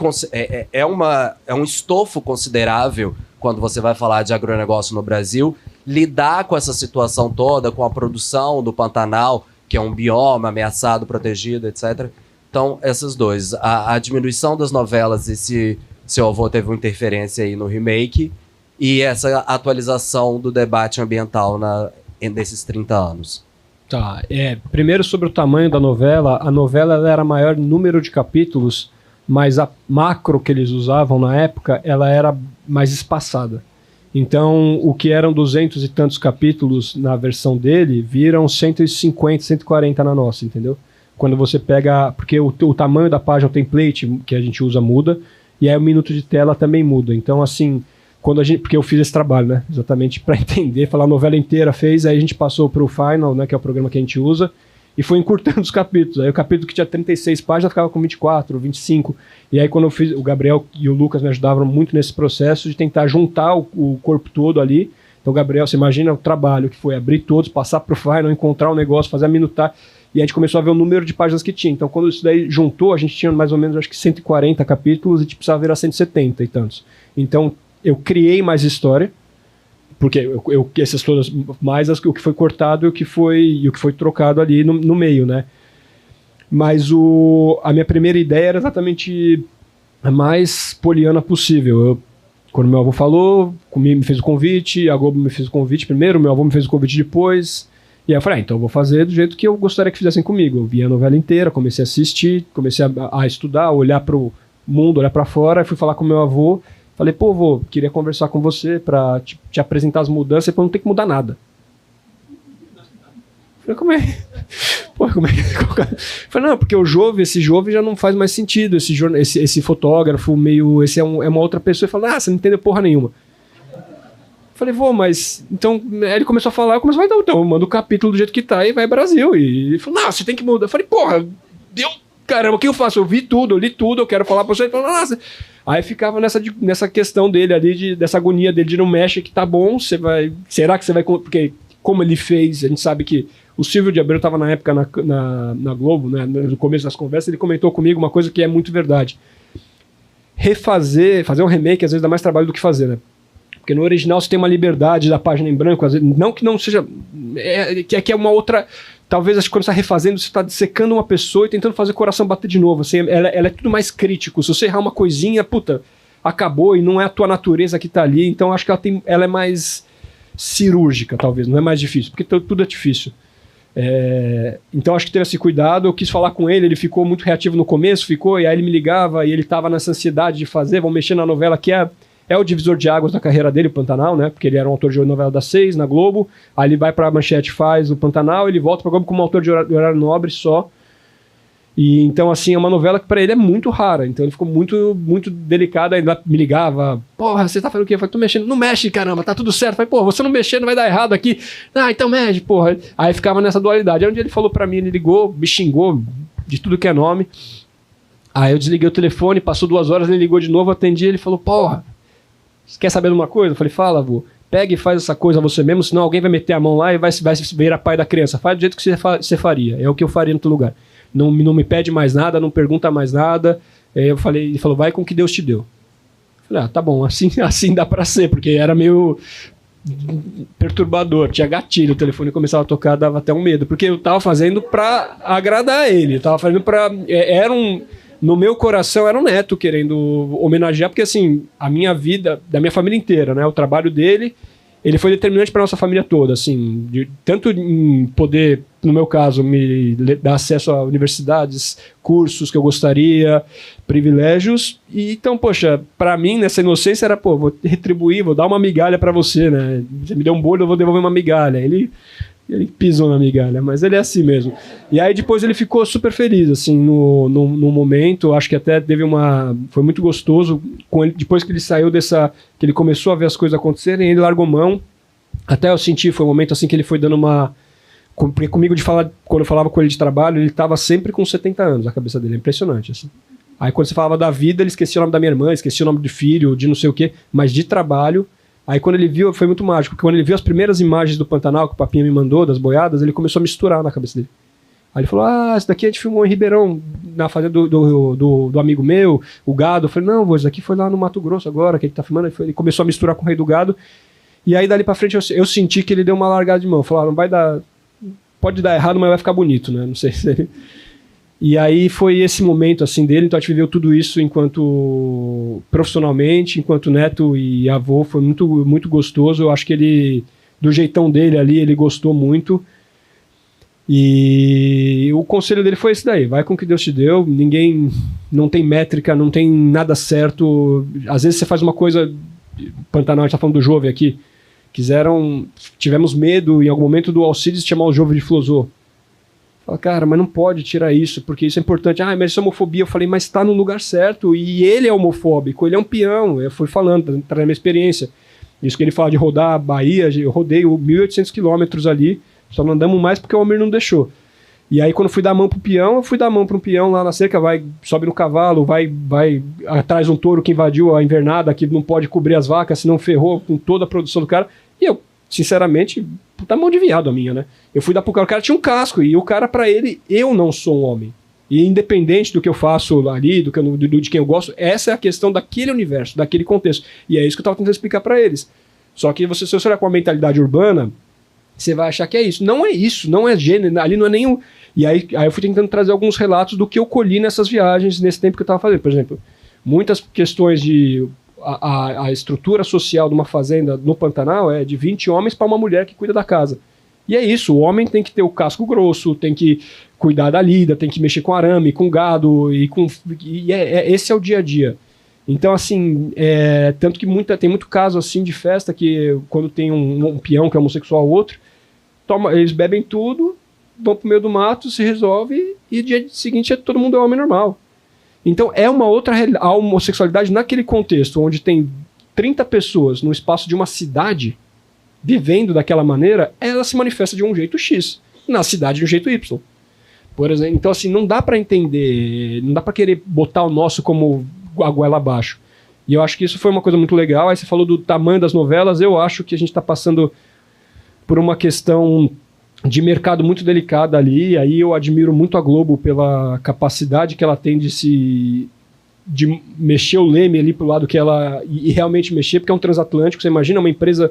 um estofo considerável quando você vai falar de agronegócio no Brasil, lidar com essa situação toda, com a produção do Pantanal, que é um bioma ameaçado, protegido, etc. Então, essas duas. A diminuição das novelas, e se seu avô teve uma interferência aí no remake, e essa atualização do debate ambiental desses 30 anos. Tá, primeiro sobre o tamanho da novela. A novela ela era maior número de capítulos, mas a macro que eles usavam na época, ela era mais espaçada. Então, o que eram 200 e tantos capítulos na versão dele, viram 150, 140 na nossa, entendeu? Quando você pega... Porque o tamanho da página, o template que a gente usa muda, e aí o minuto de tela também muda. Então, assim, porque eu fiz esse trabalho, né? Exatamente para entender, falar a novela inteira fez, aí a gente passou para o Final, né? Que é o programa que a gente usa, e foi encurtando os capítulos. Aí o capítulo que tinha 36 páginas ficava com 24, 25. E aí quando eu fiz, o Gabriel e o Lucas me ajudavam muito nesse processo de tentar juntar o corpo todo ali. Então, Gabriel, você imagina o trabalho que foi abrir todos, passar pro Final, encontrar um negócio, fazer a minutar. E a gente começou a ver o número de páginas que tinha. Então, quando isso daí juntou, a gente tinha mais ou menos, acho que 140 capítulos e precisava virar 170 e tantos. Então, eu criei mais história, porque essas todas, mais o que foi cortado e o que foi trocado ali no meio, né? Mas a minha primeira ideia era exatamente a mais poliana possível. Quando meu avô falou, me fez o convite, a Globo me fez o convite primeiro, meu avô me fez o convite depois, e aí eu falei, então eu vou fazer do jeito que eu gostaria que fizessem comigo. Eu vi a novela inteira, comecei a assistir, comecei a estudar, a olhar pro mundo, olhar para fora, e fui falar com meu avô. Falei, pô, vô, queria conversar com você pra te apresentar as mudanças e pra não ter que mudar nada. Falei, como é? Pô, como é que... Falei, não, porque esse Jove já não faz mais sentido, esse fotógrafo meio... Esse é uma outra pessoa. E fala, você não entendeu porra nenhuma. Falei, vô, mas... Então, aí ele começou a falar, eu comecei a falar, então, eu mando o capítulo do jeito que tá e vai Brasil. E ele falou, não, você tem que mudar. Eu falei, porra, caramba, o que eu faço? Eu vi tudo, eu li tudo, eu quero falar pra você. Ele falou, nossa... Aí ficava nessa questão dele ali, dessa agonia dele de não mexe, que tá bom, será que você vai... Porque como ele fez, a gente sabe que o Silvio de Abreu estava na época na Globo, né, no começo das conversas, ele comentou comigo uma coisa que é muito verdade. Fazer um remake às vezes dá mais trabalho do que fazer, né? Porque no original você tem uma liberdade da página em branco, às vezes, não que não seja... que é uma outra... Talvez acho que quando você está refazendo, você está dissecando uma pessoa e tentando fazer o coração bater de novo. Assim, ela é tudo mais crítico. Se você errar uma coisinha, puta, acabou e não é a tua natureza que está ali. Então acho que ela é mais cirúrgica, talvez. Não é mais difícil, porque tudo é difícil. Então acho que teve esse cuidado. Eu quis falar com ele, ele ficou muito reativo no começo, e aí ele me ligava e ele estava nessa ansiedade de fazer, vamos mexer na novela que é o divisor de águas da carreira dele, o Pantanal, né? Porque ele era um autor de novela das 6 na Globo, aí ele vai pra Manchete, faz o Pantanal, ele volta pra Globo como autor de horário nobre só. E então, assim, é uma novela que pra ele é muito rara, então ele ficou muito, muito delicado, aí ele me ligava, porra, você tá fazendo o quê? Eu falei, tô mexendo, não mexe, caramba, tá tudo certo. Eu falei, pô, você não mexer, não vai dar errado aqui. Ah, então mexe, porra. Aí ficava nessa dualidade. Aí um dia ele falou pra mim, ele ligou, me xingou de tudo que é nome. Aí eu desliguei o telefone, passou 2 horas, ele ligou de novo, atendi, ele falou, porra, você quer saber de uma coisa? Eu falei, fala, vô, pega e faz essa coisa você mesmo, senão alguém vai meter a mão lá e vai virar pai da criança. Faz do jeito que você faria, é o que eu faria no teu lugar. Não me pede mais nada, não pergunta mais nada. Eu falei, ele falou, vai com o que Deus te deu. Eu falei, tá bom, assim dá pra ser, porque era meio perturbador, tinha gatilho, o telefone começava a tocar, dava até um medo, porque eu tava fazendo pra agradar ele, eu tava fazendo pra... No meu coração era um neto querendo homenagear, porque assim, a minha vida, da minha família inteira, né, o trabalho dele, ele foi determinante para nossa família toda, assim, tanto em poder, no meu caso, me dar acesso a universidades, cursos que eu gostaria, privilégios, e então, poxa, para mim, nessa inocência era, pô, vou retribuir, vou dar uma migalha para você, né, você me deu um bolo, eu vou devolver uma migalha, ele pisou na migalha, mas ele é assim mesmo. E aí depois ele ficou super feliz, assim, no momento, acho que até foi muito gostoso, com ele, depois que ele saiu que ele começou a ver as coisas acontecerem, ele largou mão, até eu senti, foi um momento assim que ele foi dando porque comigo quando eu falava com ele de trabalho, ele estava sempre com 70 anos, a cabeça dele, é impressionante, assim. Aí quando você falava da vida, ele esquecia o nome da minha irmã, esquecia o nome do filho, de não sei o quê, mas de trabalho. Aí quando ele viu, foi muito mágico, porque quando ele viu as primeiras imagens do Pantanal que o Papinha me mandou, das boiadas, ele começou a misturar na cabeça dele. Aí ele falou, esse daqui a gente filmou em Ribeirão, na fazenda do amigo meu, o gado. Eu falei, não, esse daqui foi lá no Mato Grosso agora, que ele tá filmando. Ele começou a misturar com o Rei do Gado. E aí dali pra frente eu senti que ele deu uma largada de mão. Falou, não vai dar, pode dar errado, mas vai ficar bonito, né? Não sei se ele... E aí foi esse momento assim dele, então a gente viveu tudo isso enquanto profissionalmente, enquanto neto e avô, foi muito, muito gostoso. Eu acho que ele, do jeitão dele ali, ele gostou muito. E o conselho dele foi esse daí, vai com o que Deus te deu, ninguém, não tem métrica, não tem nada certo. Às vezes você faz uma coisa, Pantanal, a gente tá falando do Jove aqui, tivemos medo em algum momento do Alcides chamar o Jove de Flosô. Fala, cara, mas não pode tirar isso, porque isso é importante. Mas isso é homofobia. Eu falei, mas tá no lugar certo, e ele é homofóbico, ele é um peão. Eu fui falando, trazendo a minha experiência. Isso que ele fala de rodar a Bahia, eu rodei 1.800 quilômetros ali, só não andamos mais porque o Almir não deixou. E aí quando eu fui dar a mão pro peão, eu fui dar a mão para um peão lá na cerca, sobe no cavalo, vai atrás de um touro que invadiu a invernada, que não pode cobrir as vacas, senão ferrou com toda a produção do cara. E eu, sinceramente, puta mão de viado a minha, né? Eu fui dar pro cara, o cara tinha um casco, e o cara, pra ele, eu não sou um homem. E independente do que eu faço ali, de quem eu gosto, essa é a questão daquele universo, daquele contexto. E é isso que eu tava tentando explicar pra eles. Só que se você olhar com a mentalidade urbana, você vai achar que é isso. Não é isso, não é gênero, ali não é nenhum... E aí eu fui tentando trazer alguns relatos do que eu colhi nessas viagens, nesse tempo que eu tava fazendo. Por exemplo, muitas questões de... A estrutura social de uma fazenda no Pantanal é de 20 homens para uma mulher que cuida da casa. E é isso, o homem tem que ter o casco grosso, tem que cuidar da lida, tem que mexer com arame, com gado, esse é o dia a dia. Então, assim, tanto que tem muito caso assim de festa que quando tem um peão que é homossexual ou outro, eles bebem tudo, vão pro meio do mato, se resolve, e dia seguinte todo mundo é homem normal. Então é uma outra realidade. A homossexualidade naquele contexto, onde tem 30 pessoas no espaço de uma cidade, vivendo daquela maneira, ela se manifesta de um jeito X, na cidade de um jeito Y. Por exemplo, então assim, não dá para entender, não dá para querer botar o nosso como a goela abaixo. E eu acho que isso foi uma coisa muito legal. Aí você falou do tamanho das novelas, eu acho que a gente está passando por uma questão de mercado muito delicada ali. Aí eu admiro muito a Globo pela capacidade que ela tem de mexer o leme ali pro lado que ela... E realmente mexer, porque é um transatlântico. Você imagina uma empresa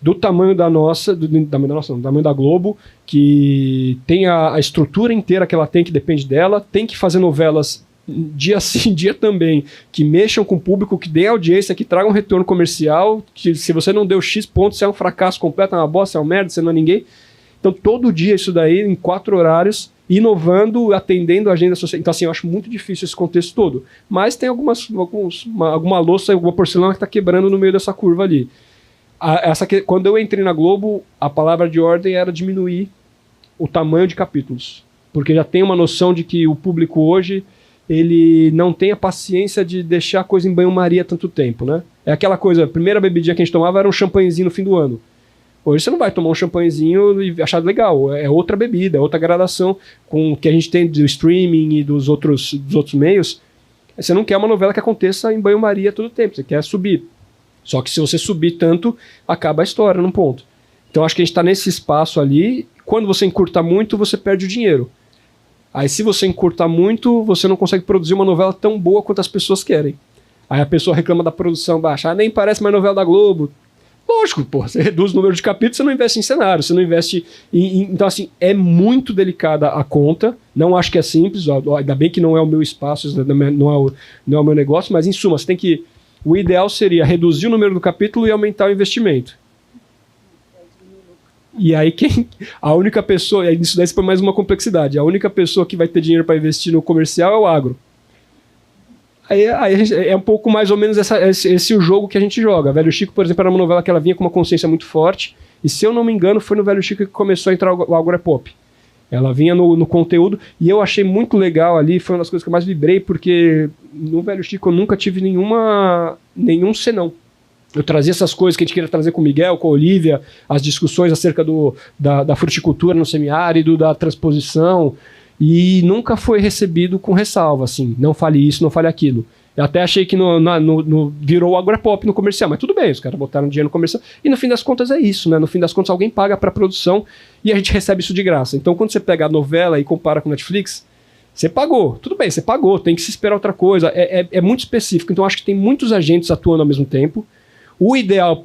do tamanho da nossa, do tamanho da Globo, que tem a estrutura inteira que ela tem, que depende dela, tem que fazer novelas dia sim, dia também, que mexam com o público, que dêem audiência, que tragam retorno comercial, que se você não deu X pontos, você é um fracasso completo, é uma bosta, é um merda, você não é ninguém. Então Então, todo dia isso daí, em 4 horários, inovando, atendendo a agenda social. Então, assim, eu acho muito difícil esse contexto todo. Mas tem alguma louça, alguma porcelana que está quebrando no meio dessa curva ali. Quando eu entrei na Globo, a palavra de ordem era diminuir o tamanho de capítulos. Porque já tem uma noção de que o público hoje, ele não tem a paciência de deixar a coisa em banho-maria tanto tempo, né? É aquela coisa, a primeira bebidinha que a gente tomava era um champanhezinho no fim do ano. Hoje você não vai tomar um champanhezinho e achar legal, é outra bebida, é outra gradação com o que a gente tem do streaming e dos outros meios. Você não quer uma novela que aconteça em banho-maria todo o tempo, você quer subir. Só que se você subir tanto, acaba a história num ponto. Então acho que a gente está nesse espaço ali, quando você encurta muito, você perde o dinheiro. Aí se você encurtar muito, você não consegue produzir uma novela tão boa quanto as pessoas querem. Aí a pessoa reclama da produção baixa, nem parece mais novela da Globo. Lógico, pô, você reduz o número de capítulos, você não investe em cenário, você não investe Então, assim, é muito delicada a conta, não acho que é simples, ainda bem que não é o meu espaço, não é o meu negócio, mas em suma, o ideal seria reduzir o número do capítulo e aumentar o investimento. E aí a única pessoa, isso daí foi mais uma complexidade, a única pessoa que vai ter dinheiro para investir no comercial é o agro. Aí é um pouco mais ou menos esse o jogo que a gente joga. Velho Chico, por exemplo, era uma novela que ela vinha com uma consciência muito forte, e se eu não me engano, foi no Velho Chico que começou a entrar o agropop. Ela vinha no conteúdo, e eu achei muito legal ali, foi uma das coisas que eu mais vibrei, porque no Velho Chico eu nunca tive nenhum senão. Eu trazia essas coisas que a gente queria trazer com o Miguel, com a Olivia, as discussões acerca da fruticultura no semiárido, da transposição, e nunca foi recebido com ressalva, assim, não fale isso, não fale aquilo. Eu até achei que virou o agropop no comercial, mas tudo bem, os caras botaram dinheiro no comercial, e no fim das contas é isso, né? No fim das contas alguém paga para a produção e a gente recebe isso de graça. Então quando você pega a novela e compara com Netflix, você pagou, tudo bem, você pagou, tem que se esperar outra coisa, é muito específico, então acho que tem muitos agentes atuando ao mesmo tempo. O ideal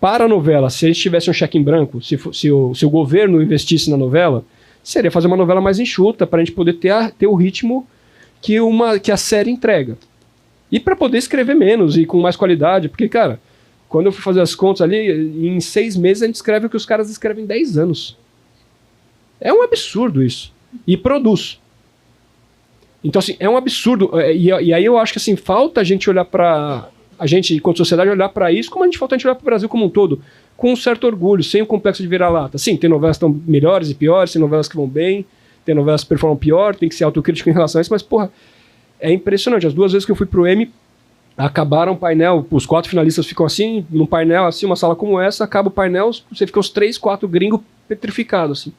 para a novela, se a gente tivesse um cheque em branco, se o governo investisse na novela, seria fazer uma novela mais enxuta, para a gente poder ter o ritmo que a série entrega. E para poder escrever menos e com mais qualidade, porque, cara, quando eu fui fazer as contas ali, em 6 meses a gente escreve o que os caras escrevem em 10 anos. É um absurdo isso. E produz. Então, assim, é um absurdo. E aí eu acho que, assim, falta a gente olhar para... A gente, enquanto sociedade, olhar para isso, como falta a gente olhar para o Brasil como um todo, com um certo orgulho, sem o complexo de vira-lata. Sim, tem novelas que estão melhores e piores, tem novelas que vão bem, tem novelas que performam pior, tem que ser autocrítico em relação a isso, mas, porra, é impressionante. As 2 vezes que eu fui pro Emmy, acabaram o painel, os 4 finalistas ficam assim, num painel, assim, uma sala como essa, acaba o painel, você fica os 3, 4 gringos petrificados, assim.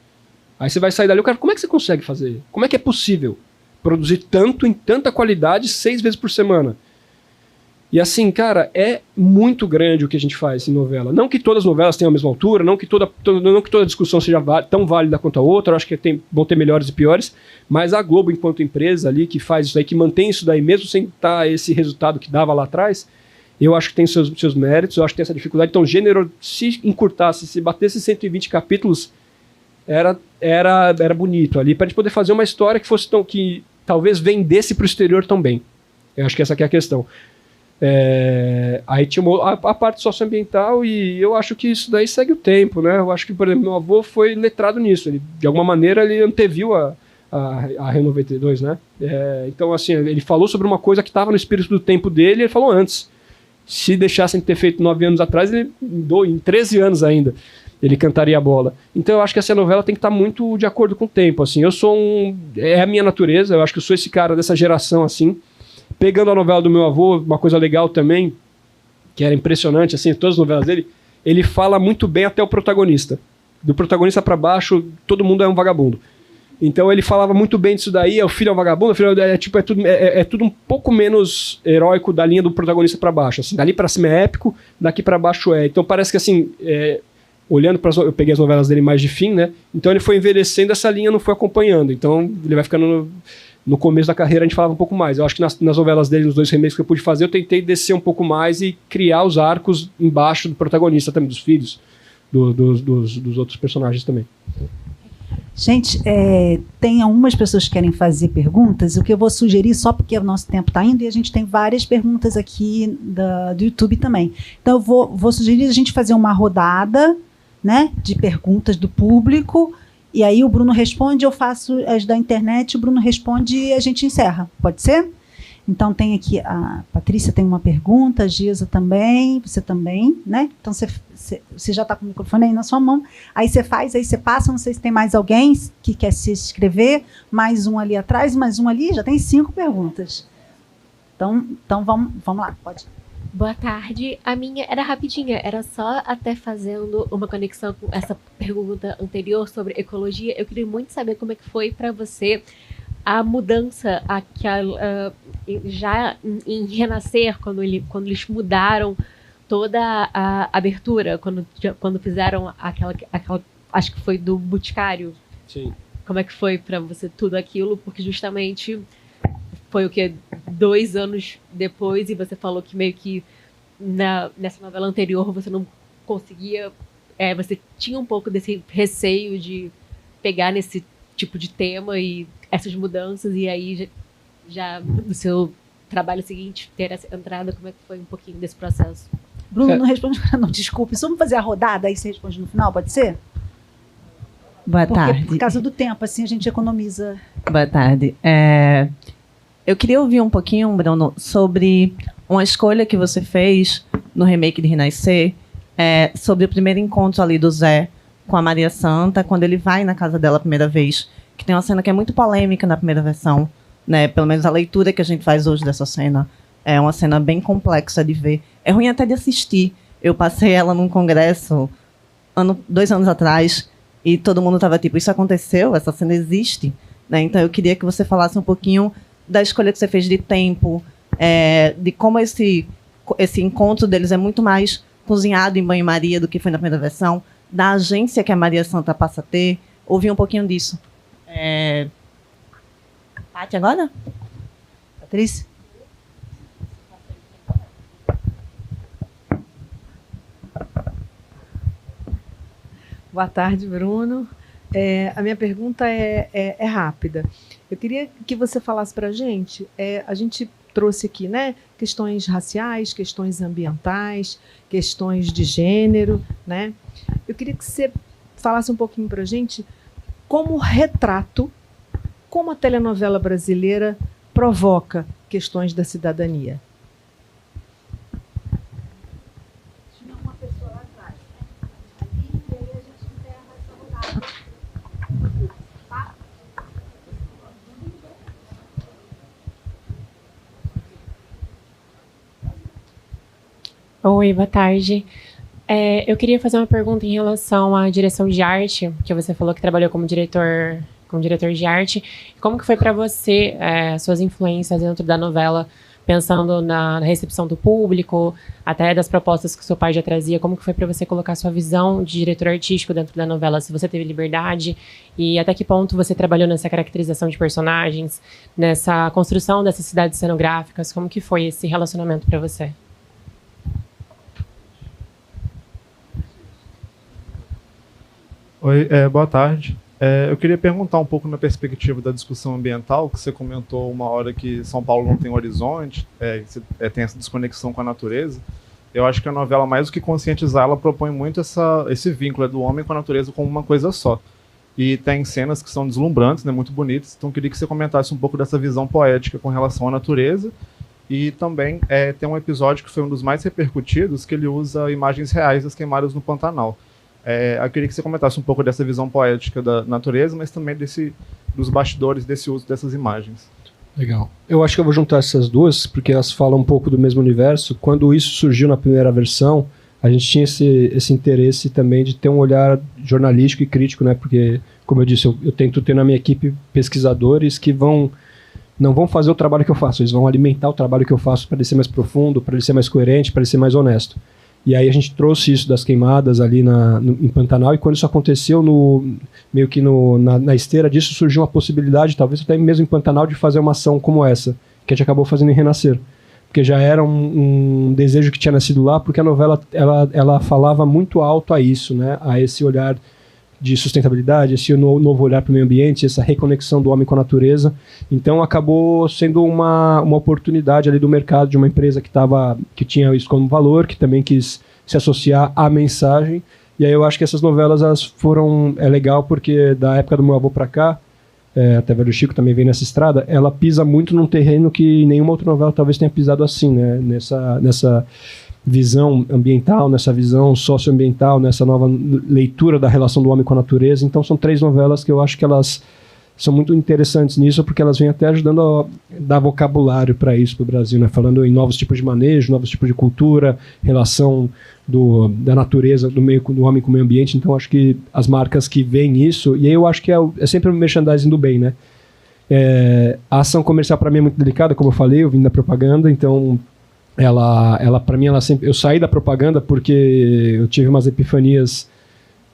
Aí você vai sair dali, o cara, como é que você consegue fazer? Como é que é possível produzir tanto, em tanta qualidade, 6 vezes por semana? E assim, cara, é muito grande o que a gente faz em novela. Não que todas as novelas tenham a mesma altura, não que toda discussão seja tão válida quanto a outra, eu acho que vão ter melhores e piores, mas a Globo, enquanto empresa ali, que faz isso aí, que mantém isso daí, mesmo sem estar esse resultado que dava lá atrás, eu acho que tem seus méritos, eu acho que tem essa dificuldade. Então, gênero, se encurtasse, se batesse 120 capítulos, era bonito ali, para a gente poder fazer uma história que talvez vendesse para o exterior também. Eu acho que essa aqui é a questão. Aí tinha a parte socioambiental, e eu acho que isso daí segue o tempo, né? Eu acho que, por exemplo, meu avô foi letrado nisso, ele, de alguma maneira ele anteviu a Rio 92, né? Então, assim, ele falou sobre uma coisa que estava no espírito do tempo dele, ele falou antes. Se deixassem ter feito 9 anos atrás, em 13 anos ainda, ele cantaria a bola. Então eu acho que essa novela tem que estar muito de acordo com o tempo, assim. É a minha natureza, eu acho que eu sou esse cara dessa geração, assim. Pegando a novela do meu avô, uma coisa legal também, que era impressionante, assim, todas as novelas dele, ele fala muito bem até o protagonista. Do protagonista para baixo, todo mundo é um vagabundo. Então ele falava muito bem disso daí, o filho é um vagabundo, o filho é tudo um pouco menos heróico da linha do protagonista para baixo. Assim, dali para cima é épico, daqui para baixo é. Então parece que, assim, olhando para eu peguei as novelas dele mais de fim, né? Então ele foi envelhecendo, essa linha não foi acompanhando. Então ele vai ficando... No começo da carreira a gente falava um pouco mais. Eu acho que nas novelas dele, nos 2 remakes que eu pude fazer, eu tentei descer um pouco mais e criar os arcos embaixo do protagonista também, dos filhos, dos outros personagens também. Gente, tem algumas pessoas que querem fazer perguntas, o que eu vou sugerir, só porque o nosso tempo está indo, e a gente tem várias perguntas aqui do YouTube também. Então eu vou sugerir a gente fazer uma rodada né, de perguntas do público, e aí o Bruno responde, eu faço as da internet, o Bruno responde e a gente encerra. Pode ser? Então tem aqui, a Patrícia tem uma pergunta, a Giza também, você também, né? Então você já está com o microfone aí na sua mão, aí você faz, aí você passa, não sei se tem mais alguém que quer se inscrever, mais um ali atrás, mais um ali, já tem 5 perguntas. Então vamos lá, pode. Boa tarde, a minha era rapidinha, era só até fazendo uma conexão com essa pergunta anterior sobre ecologia, eu queria muito saber como é que foi para você a mudança já em Renascer, quando eles mudaram toda a abertura, quando fizeram aquela, acho que foi do Boticário. Sim. Como é que foi para você tudo aquilo? Porque justamente foi o que 2 anos depois, e você falou que meio que nessa novela anterior você não conseguia, você tinha um pouco desse receio de pegar nesse tipo de tema e essas mudanças, e aí já no seu trabalho seguinte ter essa entrada, como é que foi um pouquinho desse processo? Bruno, não responde, não, desculpe, só vamos fazer a rodada, aí você responde no final, pode ser? Boa tarde. Por causa do tempo, assim a gente economiza. Boa tarde. Eu queria ouvir um pouquinho, Bruno, sobre uma escolha que você fez no remake de Renascer, sobre o primeiro encontro ali do Zé com a Maria Santa, quando ele vai na casa dela a primeira vez, que tem uma cena que é muito polêmica na primeira versão, né? Pelo menos a leitura que a gente faz hoje dessa cena é uma cena bem complexa de ver. É ruim até de assistir. Eu passei ela num congresso 2 anos atrás e todo mundo estava tipo, isso aconteceu? Essa cena existe? Né? Então eu queria que você falasse um pouquinho da escolha que você fez de tempo, de como esse encontro deles é muito mais cozinhado em banho-maria do que foi na primeira versão, da agência que a Maria Santa passa a ter. Ouvi um pouquinho disso. Paty agora? Patrícia? Boa tarde, Bruno. A minha pergunta é rápida. Eu queria que você falasse para a gente trouxe aqui, né, questões raciais, questões ambientais, questões de gênero, né? Eu queria que você falasse um pouquinho para a gente como retrato, como a telenovela brasileira provoca questões da cidadania. Oi, boa tarde. Eu queria fazer uma pergunta em relação à direção de arte, que você falou que trabalhou como diretor de arte. Como que foi para você suas influências dentro da novela, pensando na recepção do público, até das propostas que seu pai já trazia? Como que foi para você colocar sua visão de diretor artístico dentro da novela? Se você teve liberdade e até que ponto você trabalhou nessa caracterização de personagens, nessa construção dessas cidades cenográficas? Como que foi esse relacionamento para você? Oi, boa tarde. Eu queria perguntar um pouco na perspectiva da discussão ambiental, que você comentou uma hora que São Paulo não tem horizonte, tem essa desconexão com a natureza. Eu acho que a novela, mais do que conscientizar, ela propõe muito esse vínculo do homem com a natureza como uma coisa só. E tem cenas que são deslumbrantes, né, muito bonitas, então eu queria que você comentasse um pouco dessa visão poética com relação à natureza. E também tem um episódio que foi um dos mais repercutidos, que ele usa imagens reais das queimadas no Pantanal. Eu queria que você comentasse um pouco dessa visão poética da natureza, mas também dos bastidores desse uso dessas imagens. Legal. Eu acho que eu vou juntar essas duas, porque elas falam um pouco do mesmo universo. Quando isso surgiu na primeira versão, a gente tinha esse interesse também de ter um olhar jornalístico e crítico, né? Porque, como eu disse, eu tento ter na minha equipe pesquisadores que não vão fazer o trabalho que eu faço, eles vão alimentar o trabalho que eu faço para ele ser mais profundo, para ele ser mais coerente, para ele ser mais honesto. E aí a gente trouxe isso das queimadas ali em Pantanal, e quando isso aconteceu, meio que na esteira disso, surgiu uma possibilidade, talvez até mesmo em Pantanal, de fazer uma ação como essa, que a gente acabou fazendo em Renascer. Porque já era um desejo que tinha nascido lá, porque a novela ela falava muito alto a isso, né? A esse olhar de sustentabilidade, esse novo olhar para o meio ambiente, essa reconexão do homem com a natureza. Então acabou sendo uma oportunidade ali do mercado, de uma empresa que tinha isso como valor, que também quis se associar à mensagem, E aí eu acho que essas novelas elas foram... É legal porque da época do meu avô pra cá, até Velho Chico também vem nessa estrada, ela pisa muito num terreno que nenhuma outra novela talvez tenha pisado assim, né? Nessa visão ambiental, nessa visão socioambiental, nessa nova leitura da relação do homem com a natureza. Então são 3 novelas que eu acho que elas são muito interessantes nisso, porque elas vêm até ajudando a dar vocabulário para isso para o Brasil, né? Falando em novos tipos de manejo, novos tipos de cultura, relação da natureza, do homem com o meio ambiente. Então acho que as marcas que veem isso, e aí eu acho que é sempre o merchandising do bem, né? A ação comercial para mim é muito delicada, como eu falei, eu vim da propaganda, então ela para mim, eu saí da propaganda porque eu tive umas epifanias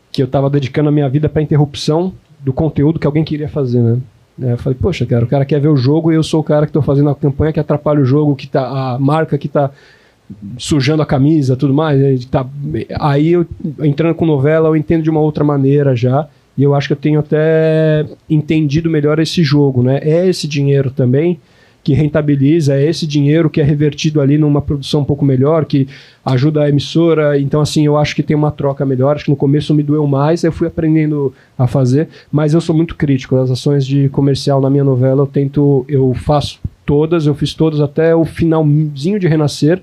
que eu estava dedicando a minha vida para interrupção do conteúdo que alguém queria fazer, né? Eu falei, poxa, cara, o cara quer ver o jogo e eu sou o cara que estou fazendo a campanha que atrapalha o jogo, que a marca que está sujando a camisa, tudo mais. Aí eu, entrando com novela, eu entendo de uma outra maneira já, e eu acho que eu tenho até entendido melhor esse jogo, né? É esse dinheiro também que rentabiliza, é esse dinheiro que é revertido ali numa produção um pouco melhor, que ajuda a emissora. Então, assim, eu acho que tem uma troca melhor. Acho que no começo me doeu mais, eu fui aprendendo a fazer, mas eu sou muito crítico. As ações de comercial na minha novela, eu faço todas, eu fiz todas até o finalzinho de Renascer,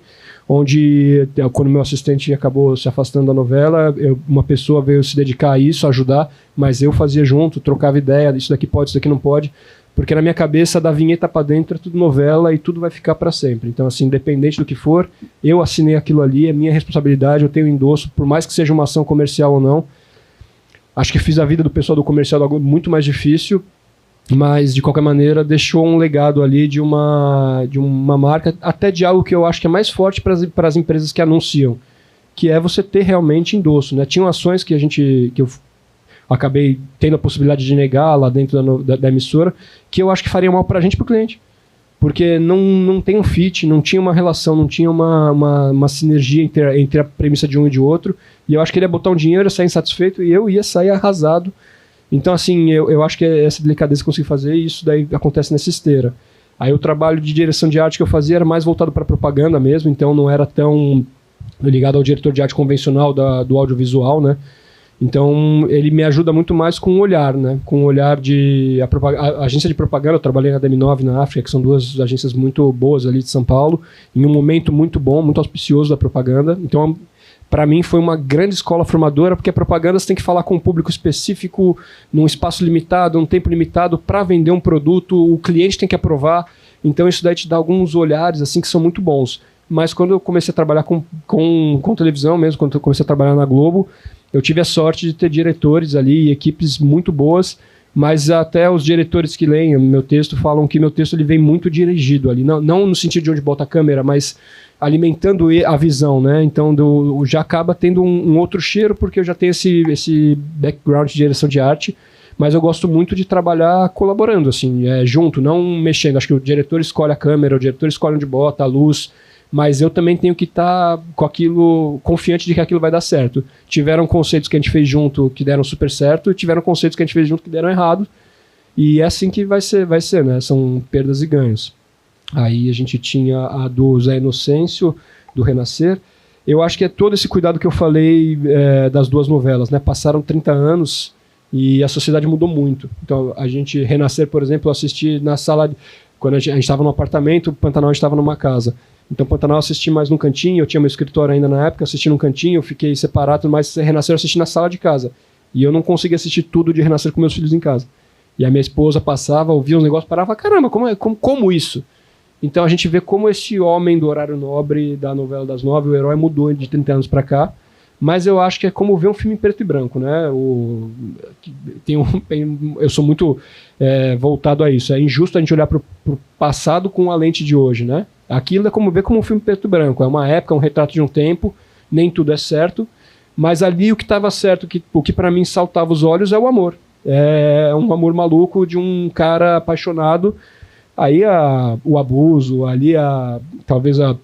onde, quando meu assistente acabou se afastando da novela, uma pessoa veio se dedicar a isso, ajudar, mas eu fazia junto, trocava ideia, isso daqui pode, isso daqui não pode, porque na minha cabeça, da vinheta para dentro, é tudo novela e tudo vai ficar para sempre. Então, assim, independente do que for, eu assinei aquilo ali, é minha responsabilidade, eu tenho endosso, por mais que seja uma ação comercial ou não. Acho que fiz a vida do pessoal do comercial muito mais difícil, mas, de qualquer maneira, deixou um legado ali de uma marca, até de algo que eu acho que é mais forte para as empresas que anunciam, que é você ter realmente endosso, né? Tinham ações que eu acabei tendo a possibilidade de negar lá dentro da emissora, que eu acho que faria mal para a gente e para o cliente. Porque não tem um fit, não tinha uma relação, não tinha uma sinergia entre a premissa de um e de outro. E eu acho que ele ia botar um dinheiro, ia sair insatisfeito e eu ia sair arrasado. Então, assim, eu acho que essa delicadeza que eu consegui fazer, e isso daí acontece nessa esteira. Aí o trabalho de direção de arte que eu fazia era mais voltado para propaganda mesmo, então não era tão ligado ao diretor de arte convencional do audiovisual, né? Então, ele me ajuda muito mais com o olhar, né? Com o olhar a agência de propaganda, eu trabalhei na DM9 na África, que são 2 agências muito boas ali de São Paulo, em um momento muito bom, muito auspicioso da propaganda. Então, para mim, foi uma grande escola formadora, porque a propaganda você tem que falar com um público específico, num espaço limitado, num tempo limitado, para vender um produto, o cliente tem que aprovar. Então, isso daí te dá alguns olhares assim que são muito bons. Mas quando eu comecei a trabalhar com televisão mesmo, quando eu comecei a trabalhar na Globo, eu tive a sorte de ter diretores ali e equipes muito boas, mas até os diretores que leem o meu texto falam que meu texto ele vem muito dirigido ali, não no sentido de onde bota a câmera, mas alimentando a visão, né? Então já acaba tendo um outro cheiro, porque eu já tenho esse background de direção de arte, mas eu gosto muito de trabalhar colaborando, assim, junto, não mexendo. Acho que o diretor escolhe a câmera, o diretor escolhe onde bota, a luz, mas eu também tenho que estar com aquilo, confiante de que aquilo vai dar certo. Tiveram conceitos que a gente fez junto que deram super certo, e tiveram conceitos que a gente fez junto que deram errado, e é assim que vai ser, né? São perdas e ganhos. Aí a gente tinha a do Zé Inocêncio, do Renascer. Eu acho que é todo esse cuidado que eu falei das 2 novelas, né? Passaram 30 anos e a sociedade mudou muito. Então, a gente, Renascer, por exemplo, eu assisti na sala, quando a gente estava no apartamento, Pantanal estava numa casa. Então, Pantanal eu assisti mais num cantinho, eu tinha meu escritório ainda na época, assisti num cantinho, eu fiquei separado, mas Renascer eu assisti na sala de casa. E eu não conseguia assistir tudo de Renascer com meus filhos em casa. E a minha esposa passava, ouvia uns negócios, parava, caramba, como isso? Então a gente vê como esse homem do horário nobre da novela das 9, o herói, mudou de 30 anos para cá. Mas eu acho que é como ver um filme em preto e branco, né? Eu sou muito voltado a isso. É injusto a gente olhar para o passado com a lente de hoje, né? Aquilo é como ver como um filme em preto e branco. É uma época, um retrato de um tempo, nem tudo é certo. Mas ali o que estava certo, o que para mim saltava os olhos é o amor. É um amor maluco de um cara apaixonado. Aí o abuso, ali talvez a